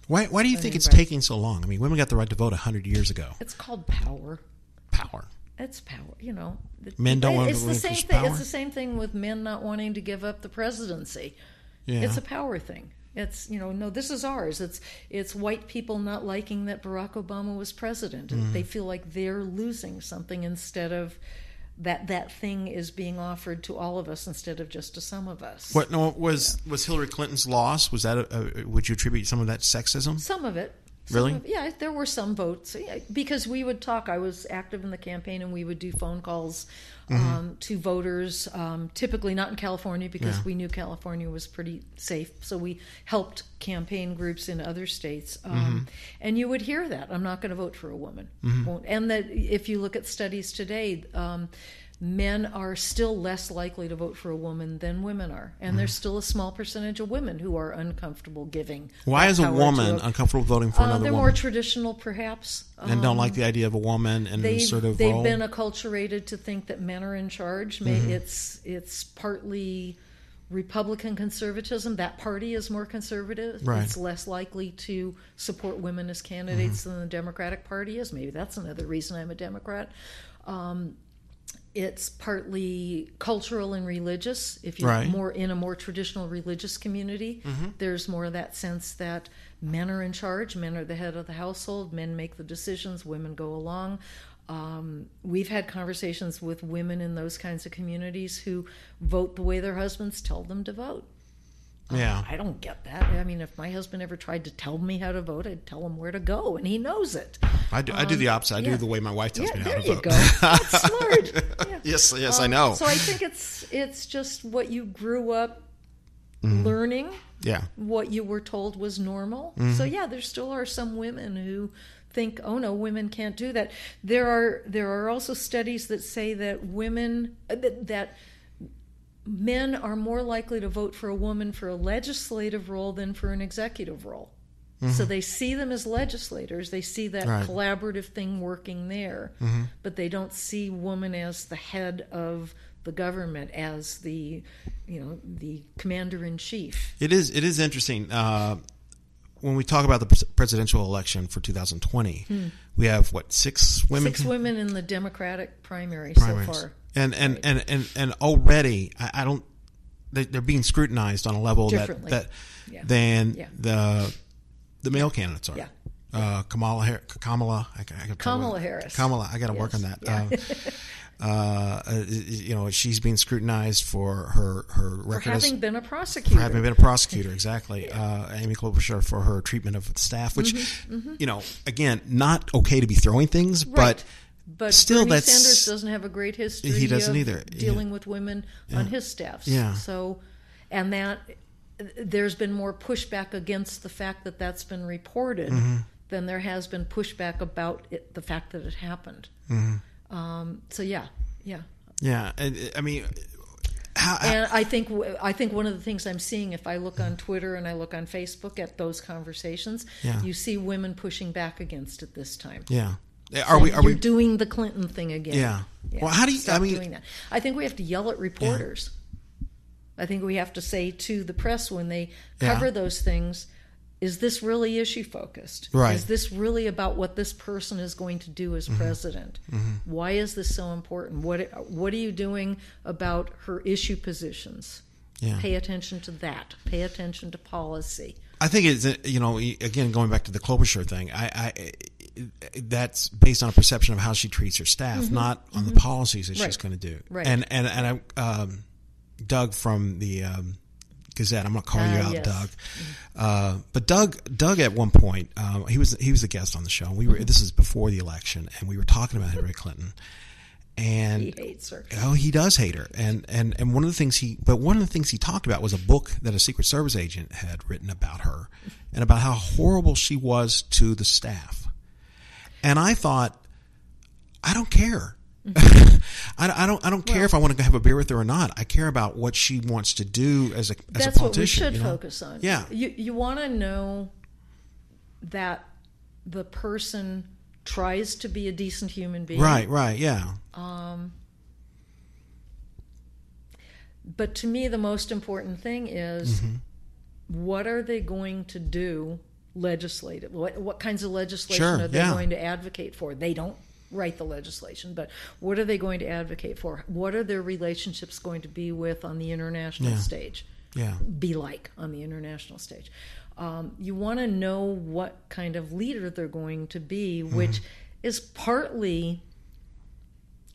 Why do you think it's taking so long? I mean, women got the right to vote 100 years ago. It's called power. Power. It's power, you know. Men don't want to It's the same relinquish thing. power? It's the same thing with men not wanting to give up the presidency. Yeah. It's a power thing. It's, no, this is ours. It's white people not liking that Barack Obama was president. They feel like they're losing something instead of that thing is being offered to all of us instead of just to some of us. What was Hillary Clinton's loss? Was that would you attribute some of that to sexism? Some of it. Really? Yeah, there were some votes because we would talk. I was active in the campaign, and we would do phone calls to voters. Typically not in California because we knew California was pretty safe, so we helped campaign groups in other states. And you would hear that I'm not going to vote for a woman, and that if you look at studies today. Men are still less likely to vote for a woman than women are. And there's still a small percentage of women who are uncomfortable giving. Why is a woman uncomfortable voting for another they're woman? More traditional, perhaps. And don't like the idea of a woman and they've sort of role? They've been acculturated to think that men are in charge. It's partly Republican conservatism. That party is more conservative. Right. It's less likely to support women as candidates than the Democratic Party is. Maybe that's another reason I'm a Democrat. It's partly cultural and religious. If you're more in a more traditional religious community, there's more of that sense that men are in charge, men are the head of the household, men make the decisions, women go along. We've had conversations with women in those kinds of communities who vote the way their husbands tell them to vote. Yeah. I don't get that. I mean, if my husband ever tried to tell me how to vote, I'd tell him where to go, and he knows it. I do the opposite. I do the way my wife tells me how to vote. There you go. That's smart. Yeah. Yes, I know. So I think it's just what you grew up learning. Yeah. What you were told was normal. So yeah, there still are some women who think, oh no, women can't do that. There are also studies that say that men are more likely to vote for a woman for a legislative role than for an executive role. So they see them as legislators. They see that collaborative thing working there, but they don't see woman as the head of the government, as the commander in chief. It is interesting. When we talk about the presidential election for 2020, we have 6 women? 6 women in the Democratic primaries so far. And already, I don't. They're being scrutinized on a level than the male candidates are. Yeah. Kamala Harris. Kamala, I got to work on that. She's being scrutinized for her record for having been a prosecutor. Exactly. Amy Klobuchar for her treatment of the staff, which again, not okay to be throwing things, but still, Bernie Sanders doesn't have a great history. He doesn't either. Dealing with women on his staff. Yeah. So, and that there's been more pushback against the fact that that's been reported than there has been pushback about the fact that it happened. So yeah. I mean, and I think one of the things I'm seeing, if I look on Twitter and I look on Facebook at those conversations, you see women pushing back against it this time. Yeah. Are we doing the Clinton thing again? Yeah. Well, how do you? Stop doing that. I think we have to yell at reporters. I think we have to say to the press when they cover those things, is this really issue focused? Right. Is this really about what this person is going to do as president? Why is this so important? What are you doing about her issue positions? Yeah. Pay attention to that. Pay attention to policy. I think it's, again, going back to the Klobuchar thing, I that's based on a perception of how she treats her staff, not on the policies that she's going to do. Right. And I, Doug from the Gazette, I'm going to call you out, Doug. But Doug at one point, he was a guest on the show. This is before the election, and we were talking about Hillary Clinton. And he hates her. Oh, he does hate her. And one of the things he talked about was a book that a Secret Service agent had written about her and about how horrible she was to the staff. And I thought, I don't care. I don't care if I want to have a beer with her or not. I care about what she wants to do as a politician. That's what we should focus on. Yeah. You want to know that the person tries to be a decent human being. Right, yeah. But to me, the most important thing is what are they going to do legislative? What kinds of legislation are they going to advocate for? They don't write the legislation, but what are they going to advocate for? What are their relationships going to be with on the international stage? Be like on the international stage. You want to know what kind of leader they're going to be, which is partly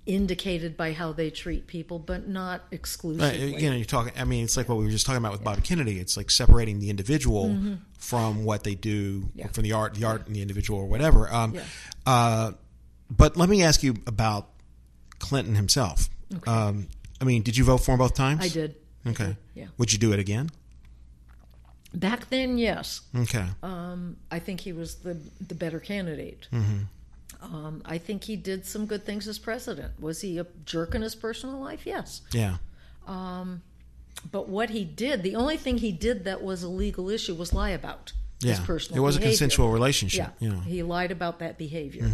indicated by how they treat people, but not exclusively. Right. You're talking. I mean, it's like what we were just talking about with Bobby Kennedy. It's like separating the individual from what they do, from the art and the individual, or whatever. But let me ask you about Clinton himself. Okay. I mean, did you vote for him both times? I did. Okay. Would you do it again? Back then, yes. Okay. I think he was the better candidate. I think he did some good things as president. Was he a jerk in his personal life? Yes. Yeah. But what he did, the only thing he did that was a legal issue was lie about his personal behavior. It was a consensual relationship. Yeah. He lied about that behavior.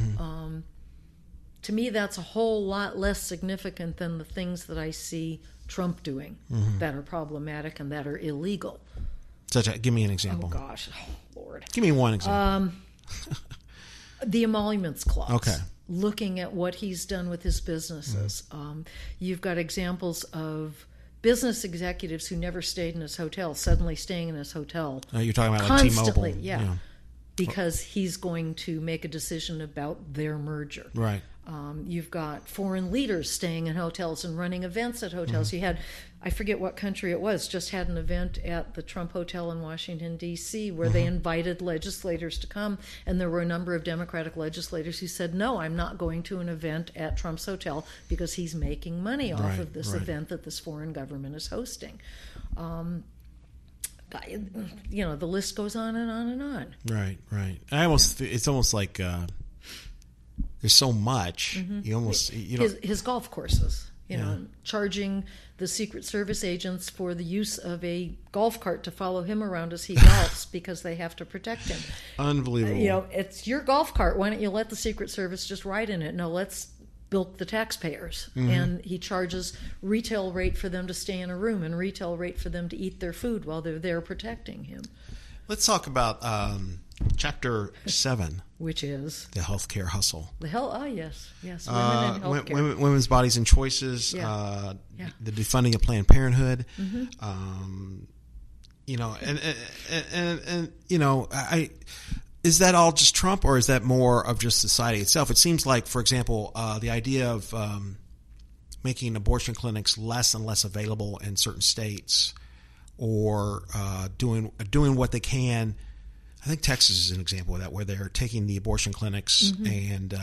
To me, that's a whole lot less significant than the things that I see Trump doing that are problematic and that are illegal. Give me an example. Oh, gosh. Oh, Lord. Give me one example. The emoluments clause. Okay. Looking at what he's done with his businesses. You've got examples of business executives who never stayed in his hotel suddenly staying in his hotel. You're talking about constantly, like T-Mobile. Yeah. Because he's going to make a decision about their merger. Right. You've got foreign leaders staying in hotels and running events at hotels. You had, I forget what country it was, just had an event at the Trump Hotel in Washington, D.C., where they invited legislators to come, and there were a number of Democratic legislators who said, no, I'm not going to an event at Trump's hotel because he's making money off of this event that this foreign government is hosting. The list goes on and on and on. Right. It's almost like there's so much. You almost his golf courses. Charging the Secret Service agents for the use of a golf cart to follow him around as he golfs because they have to protect him. Unbelievable. It's your golf cart. Why don't you let the Secret Service just ride in it? No, let's bilk the taxpayers. And he charges retail rate for them to stay in a room and retail rate for them to eat their food while they're there protecting him. Let's talk about Chapter 7. Which is? The healthcare hustle. Yes. Women in healthcare. Women's bodies and choices. The defunding of Planned Parenthood. Is that all just Trump, or is that more of just society itself? It seems like, for example, the idea of making abortion clinics less and less available in certain states, or doing what they can. I think Texas is an example of that, where they're taking the abortion clinics and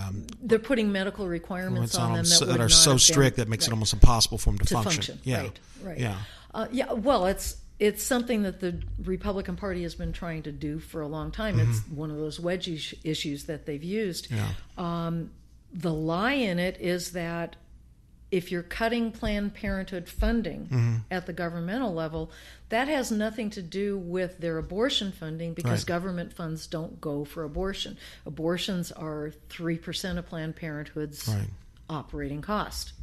they're putting medical requirements on them that are so strict that makes it almost impossible for them to function. Yeah, right. Yeah. Well, it's something that the Republican Party has been trying to do for a long time. It's one of those wedge issues that they've used. The lie in it is that if you're cutting Planned Parenthood funding at the governmental level, that has nothing to do with their abortion funding, because government funds don't go for abortion. Abortions are 3% of Planned Parenthood's operating cost.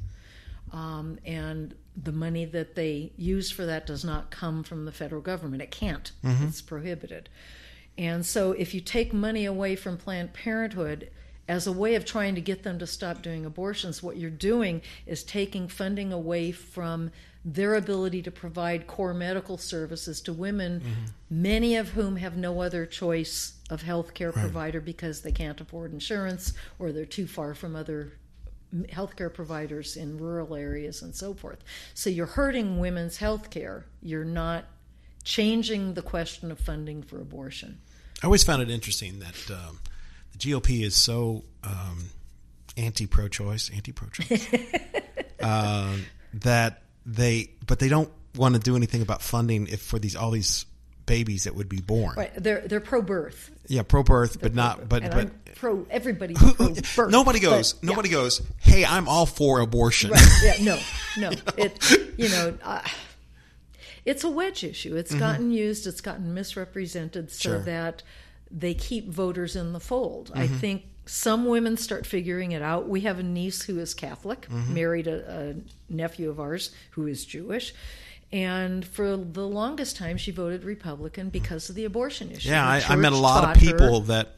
And the money that they use for that does not come from the federal government. It can't. It's prohibited. And so if you take money away from Planned Parenthood as a way of trying to get them to stop doing abortions, what you're doing is taking funding away from their ability to provide core medical services to women, many of whom have no other choice of health care provider because they can't afford insurance, or they're too far from other healthcare providers in rural areas and so forth. So you're hurting women's health care. You're not changing the question of funding for abortion. I always found it interesting that the GOP is so anti-pro-choice, that they don't want to do anything about funding for all these babies that would be born. Right, they're pro-birth. Yeah, pro-birth, but not. But I'm pro. Everybody's pro-birth. Nobody goes. Hey, I'm all for abortion. Right. Yeah. No. It's a wedge issue. It's gotten used. It's gotten misrepresented so that they keep voters in the fold. I think some women start figuring it out. We have a niece who is Catholic, married a nephew of ours who is Jewish. And for the longest time, she voted Republican because of the abortion issue. Yeah, I met a lot of people that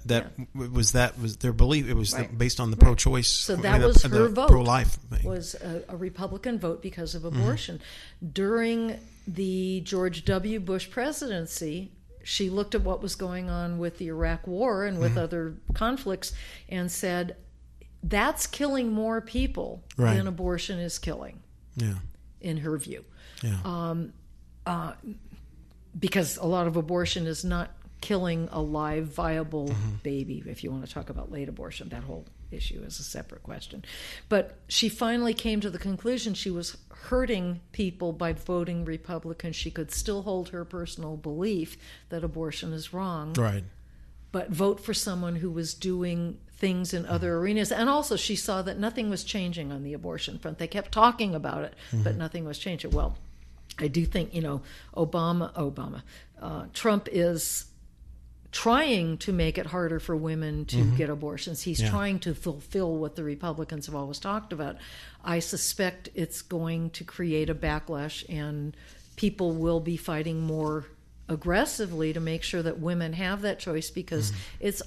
was their belief. It was based on the pro-choice. So that was her vote. Pro-life thing. Was a Republican vote because of abortion. During the George W. Bush presidency, she looked at what was going on with the Iraq War and with other conflicts and said, that's killing more people than abortion is killing. Yeah, in her view. Yeah. Because a lot of abortion is not killing a live, viable baby. If you want to talk about late abortion, that whole issue is a separate question. But she finally came to the conclusion she was hurting people by voting Republican. She could still hold her personal belief that abortion is wrong. Right. But vote for someone who was doing things in other arenas. And also she saw that nothing was changing on the abortion front. They kept talking about it, but nothing was changing. Well, I do think, Trump is trying to make it harder for women to get abortions. He's trying to fulfill what the Republicans have always talked about. I suspect it's going to create a backlash, and people will be fighting more aggressively to make sure that women have that choice, because it's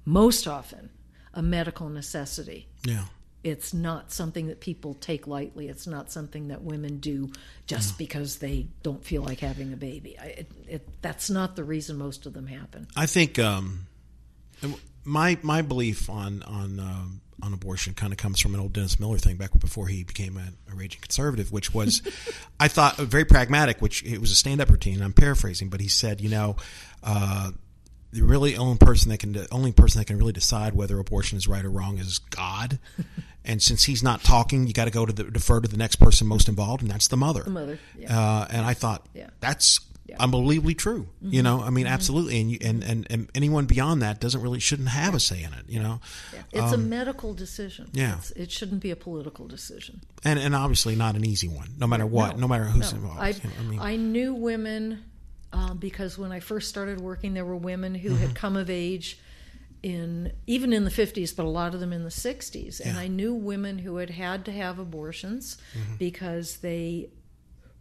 most often, a medical necessity. Yeah. It's not something that people take lightly. It's not something that women do just because they don't feel like having a baby. That's not the reason most of them happen. I think my belief on abortion kind of comes from an old Dennis Miller thing back before he became a raging conservative, which was, I thought, very pragmatic. Which it was a stand-up routine. I'm paraphrasing, but he said, the really only person that can really decide whether abortion is right or wrong is God. And since he's not talking, you got to defer to the next person most involved, and that's the mother. The mother, yeah. And I thought that's unbelievably true. Absolutely. And anyone beyond that shouldn't have a say in it. Yeah. It's a medical decision. Yeah, it shouldn't be a political decision. And obviously not an easy one, no matter what, no matter who's involved. I knew women. Because when I first started working, there were women who had come of age even in the 50s, but a lot of them in the 60s. And I knew women who had to have abortions because they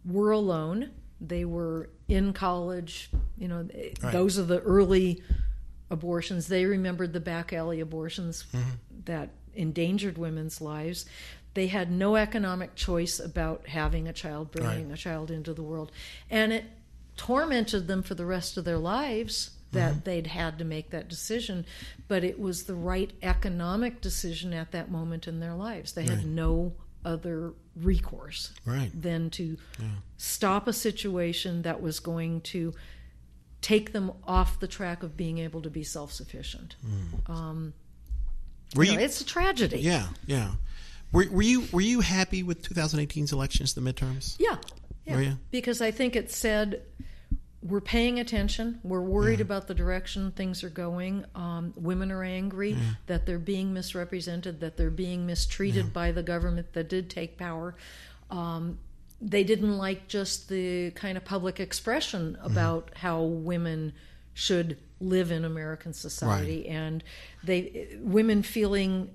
were alone. They were in college. Those are the early abortions. They remembered the back alley abortions that endangered women's lives. They had no economic choice about having a child, bringing a child into the world. And it tormented them for the rest of their lives that they'd had to make that decision, but it was the right economic decision at that moment in their lives. They had no other recourse than to stop a situation that was going to take them off the track of being able to be self-sufficient. It's a tragedy. Yeah. Were you happy with 2018's elections, the midterms? Yeah. Because I think it said we're paying attention. We're worried about the direction things are going. Women are angry that they're being misrepresented, that they're being mistreated by the government that did take power. They didn't like just the kind of public expression about how women should live in American society. And women feeling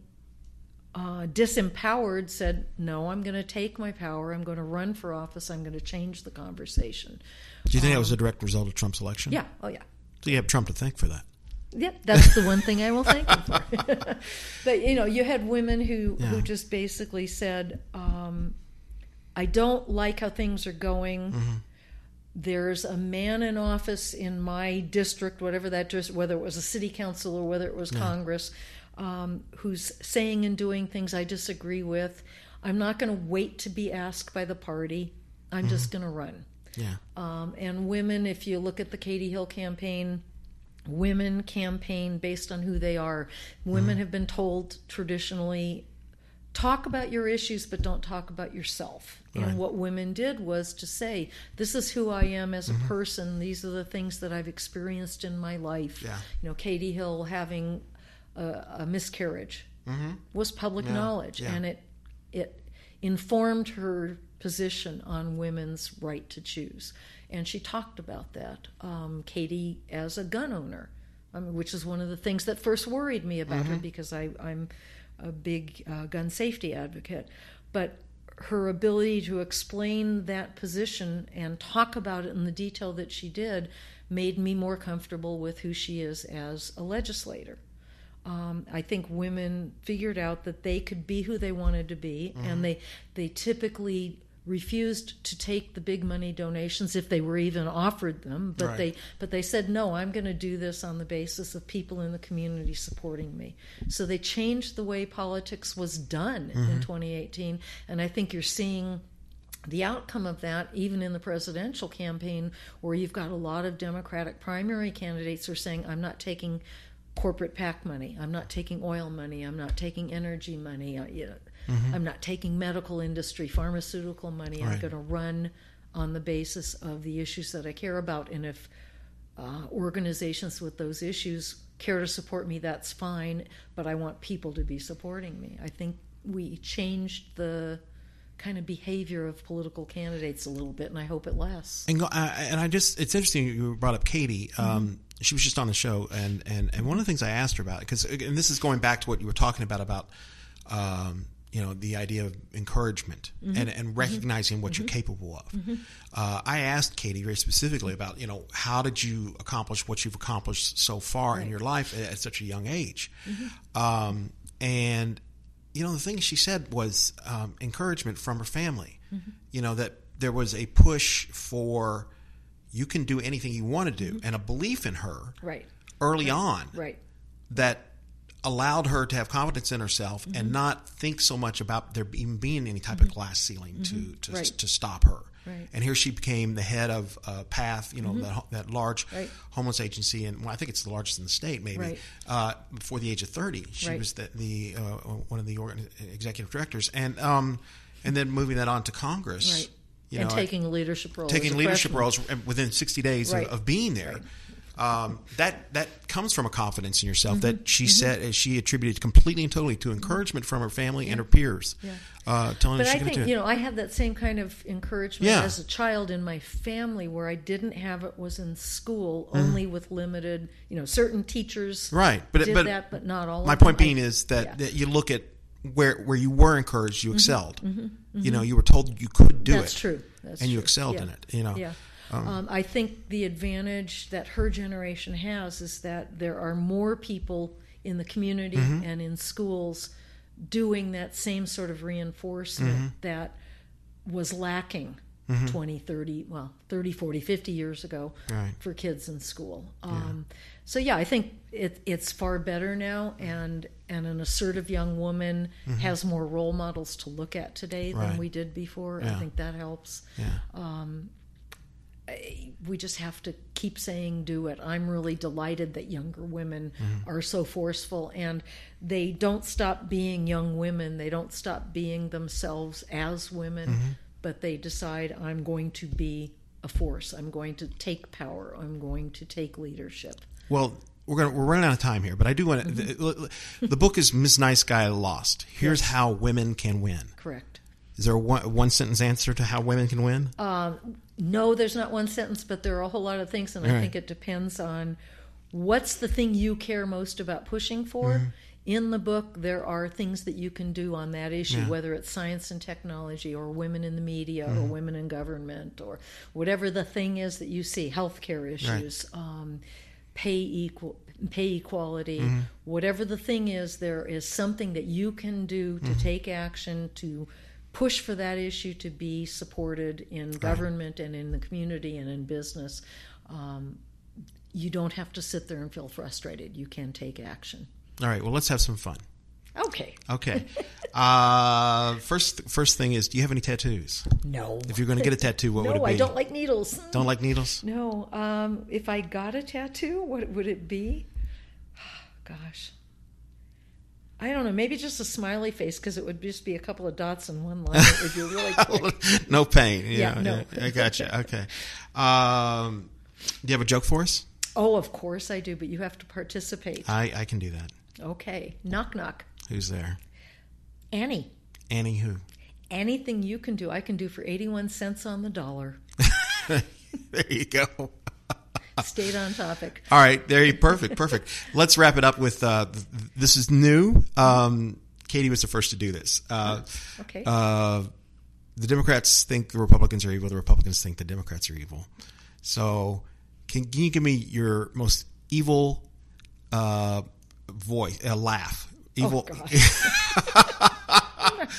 disempowered said, no, I'm going to take my power. I'm going to run for office. I'm going to change the conversation. Do you think that was a direct result of Trump's election? Yeah. Oh, yeah. So you have Trump to thank for that. Yep, that's the one thing I will thank him for. But, you had women who just basically said, I don't like how things are going. There's a man in office in my district, whatever that is, whether it was a city council or whether it was Congress, who's saying and doing things I disagree with. I'm not going to wait to be asked by the party. I'm just going to run. Yeah. And women, if you look at the Katie Hill campaign, women campaign based on who they are. Women have been told traditionally, talk about your issues, but don't talk about yourself. And what women did was to say, this is who I am as a person. These are the things that I've experienced in my life. Yeah. Katie Hill having a miscarriage was public knowledge, and it informed her position on women's right to choose. And she talked about that. Katie as a gun owner, which is one of the things that first worried me about her, because I'm a big gun safety advocate. But her ability to explain that position and talk about it in the detail that she did made me more comfortable with who she is as a legislator. I think women figured out that they could be who they wanted to be, and they typically refused to take the big money donations if they were even offered them, but they said, no, I'm going to do this on the basis of people in the community supporting me. So they changed the way politics was done in 2018, and I think you're seeing the outcome of that even in the presidential campaign, where you've got a lot of Democratic primary candidates who are saying, I'm not taking corporate PAC money, I'm not taking oil money, I'm not taking energy money, I'm not taking medical industry, pharmaceutical money. I'm going to run on the basis of the issues that I care about. And if organizations with those issues care to support me, that's fine. But I want people to be supporting me. I think we changed the kind of behavior of political candidates a little bit, and I hope it lasts. And it's interesting you brought up Katie. She was just on the show, and one of the things I asked her about, and this is going back to what you were talking about the idea of encouragement and recognizing what you're capable of. I asked Katie very specifically about, how did you accomplish what you've accomplished so far in your life at such a young age? And, the thing she said was encouragement from her family, that there was a push for you can do anything you want to do, and a belief in her early on that allowed her to have confidence in herself and not think so much about there even being any type of glass ceiling to stop her. And here she became the head of PATH, that large homeless agency, and I think it's the largest in the state, maybe. Before the age of 30, she was the one of the executive directors, and then moving that on to Congress, and taking leadership roles. Taking leadership roles within 60 days of being there. That comes from a confidence in yourself that she said she attributed completely and totally to encouragement from her family and her peers, telling her she could do it. But I think I had that same kind of encouragement as a child in my family. Where I didn't have it was in school, only with limited, certain teachers did that, but not all. My of them. point being is that you look at where you were encouraged, you excelled. You were told you could do it. That's true. And you excelled in it. I think the advantage that her generation has is that there are more people in the community and in schools doing that same sort of reinforcement that was lacking 20, 30, 40, 50 years ago for kids in school. I think it's far better now, and an assertive young woman has more role models to look at today than we did before. I think that helps. We just have to keep saying do it. I'm really delighted that younger women are so forceful, and they don't stop being young women. They don't stop being themselves as women, but they decide, I'm going to be a force. I'm going to take power. I'm going to take leadership. Well, we're running out of time here, but I do want to. The book is Miss Nice Guy Lost. Here's how women can win. Correct. Is there a one sentence answer to how women can win? No, there's not one sentence, but there are a whole lot of things, and I think it depends on what's the thing you care most about pushing for. In the book, there are things that you can do on that issue, whether it's science and technology or women in the media or women in government or whatever the thing is that you see, healthcare issues, pay equality, whatever the thing is, there is something that you can do to take action to push for that issue to be supported in government and in the community and in business. You don't have to sit there and feel frustrated. You can take action. All right. Well, let's have some fun. Okay. First thing is, do you have any tattoos? No. If you're going to get a tattoo, what would it be? No, I don't like needles. Don't like needles? No. If I got a tattoo, what would it be? Gosh. I don't know. Maybe just a smiley face, because it would just be a couple of dots in one line. It would be really quick. No pain. No. I gotcha. Okay. Do you have a joke for us? Oh, of course I do, but you have to participate. I can do that. Okay. Knock, knock. Who's there? Annie. Annie who? Anything you can do, I can do for 81 cents on the dollar. There you go. Stayed on topic. All right. There you Perfect. Let's wrap it up with this is new. Katie was the first to do this. Okay. the Democrats think the Republicans are evil. The Republicans think the Democrats are evil. So can you give me your most evil voice, laugh? Evil. Oh, God.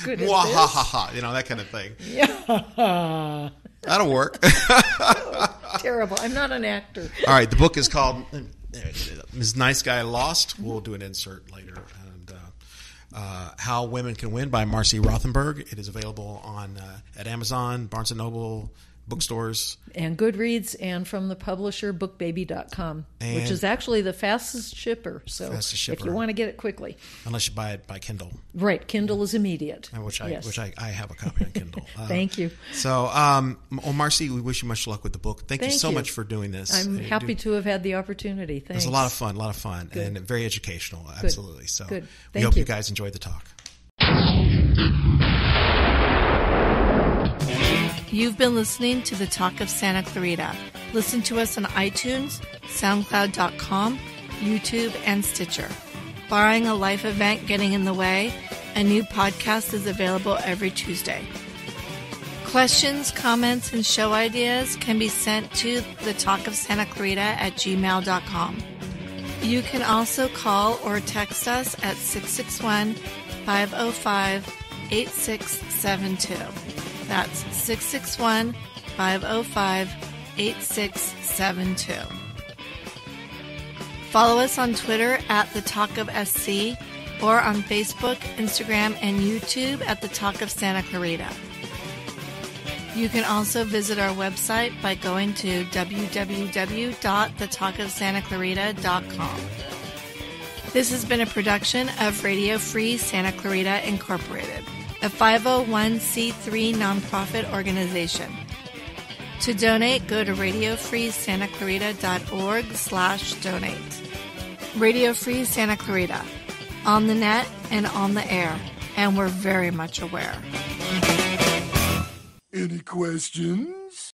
Good at this. You know, that kind of thing. Yeah. That'll work. Terrible. I'm not an actor. All right. The book is called Ms. Nice Guy Lost. We'll do an insert later. And How Women Can Win by Marcy Rothenberg. It is available at Amazon, Barnes & Noble, bookstores. And Goodreads, and from the publisher bookbaby.com, which is actually the fastest shipper. So if you want to get it quickly. Unless you buy it by Kindle. Right. Kindle is immediate. Which I have a copy on Kindle. Thank you. So, Marcy, we wish you much luck with the book. Thank you so much for doing this. I'm happy to have had the opportunity. Thanks. It was a lot of fun, Good. And very educational. Absolutely. So Good. We hope you guys enjoyed the talk. You've been listening to The Talk of Santa Clarita. Listen to us on iTunes, SoundCloud.com, YouTube, and Stitcher. Barring a life event getting in the way, a new podcast is available every Tuesday. Questions, comments, and show ideas can be sent to thetalkofsantaclarita@gmail.com. You can also call or text us at 661-505-8672. That's 661-505-8672. Follow us on Twitter at The Talk of SC, or on Facebook, Instagram, and YouTube at The Talk of Santa Clarita. You can also visit our website by going to www.thetalkofsantaclarita.com. This has been a production of Radio Free Santa Clarita Incorporated, a 501c3 nonprofit organization. To donate, go to radiofreesantaclarita.org/donate. Radio Free Santa Clarita, on the net and on the air, and we're very much aware. Any questions?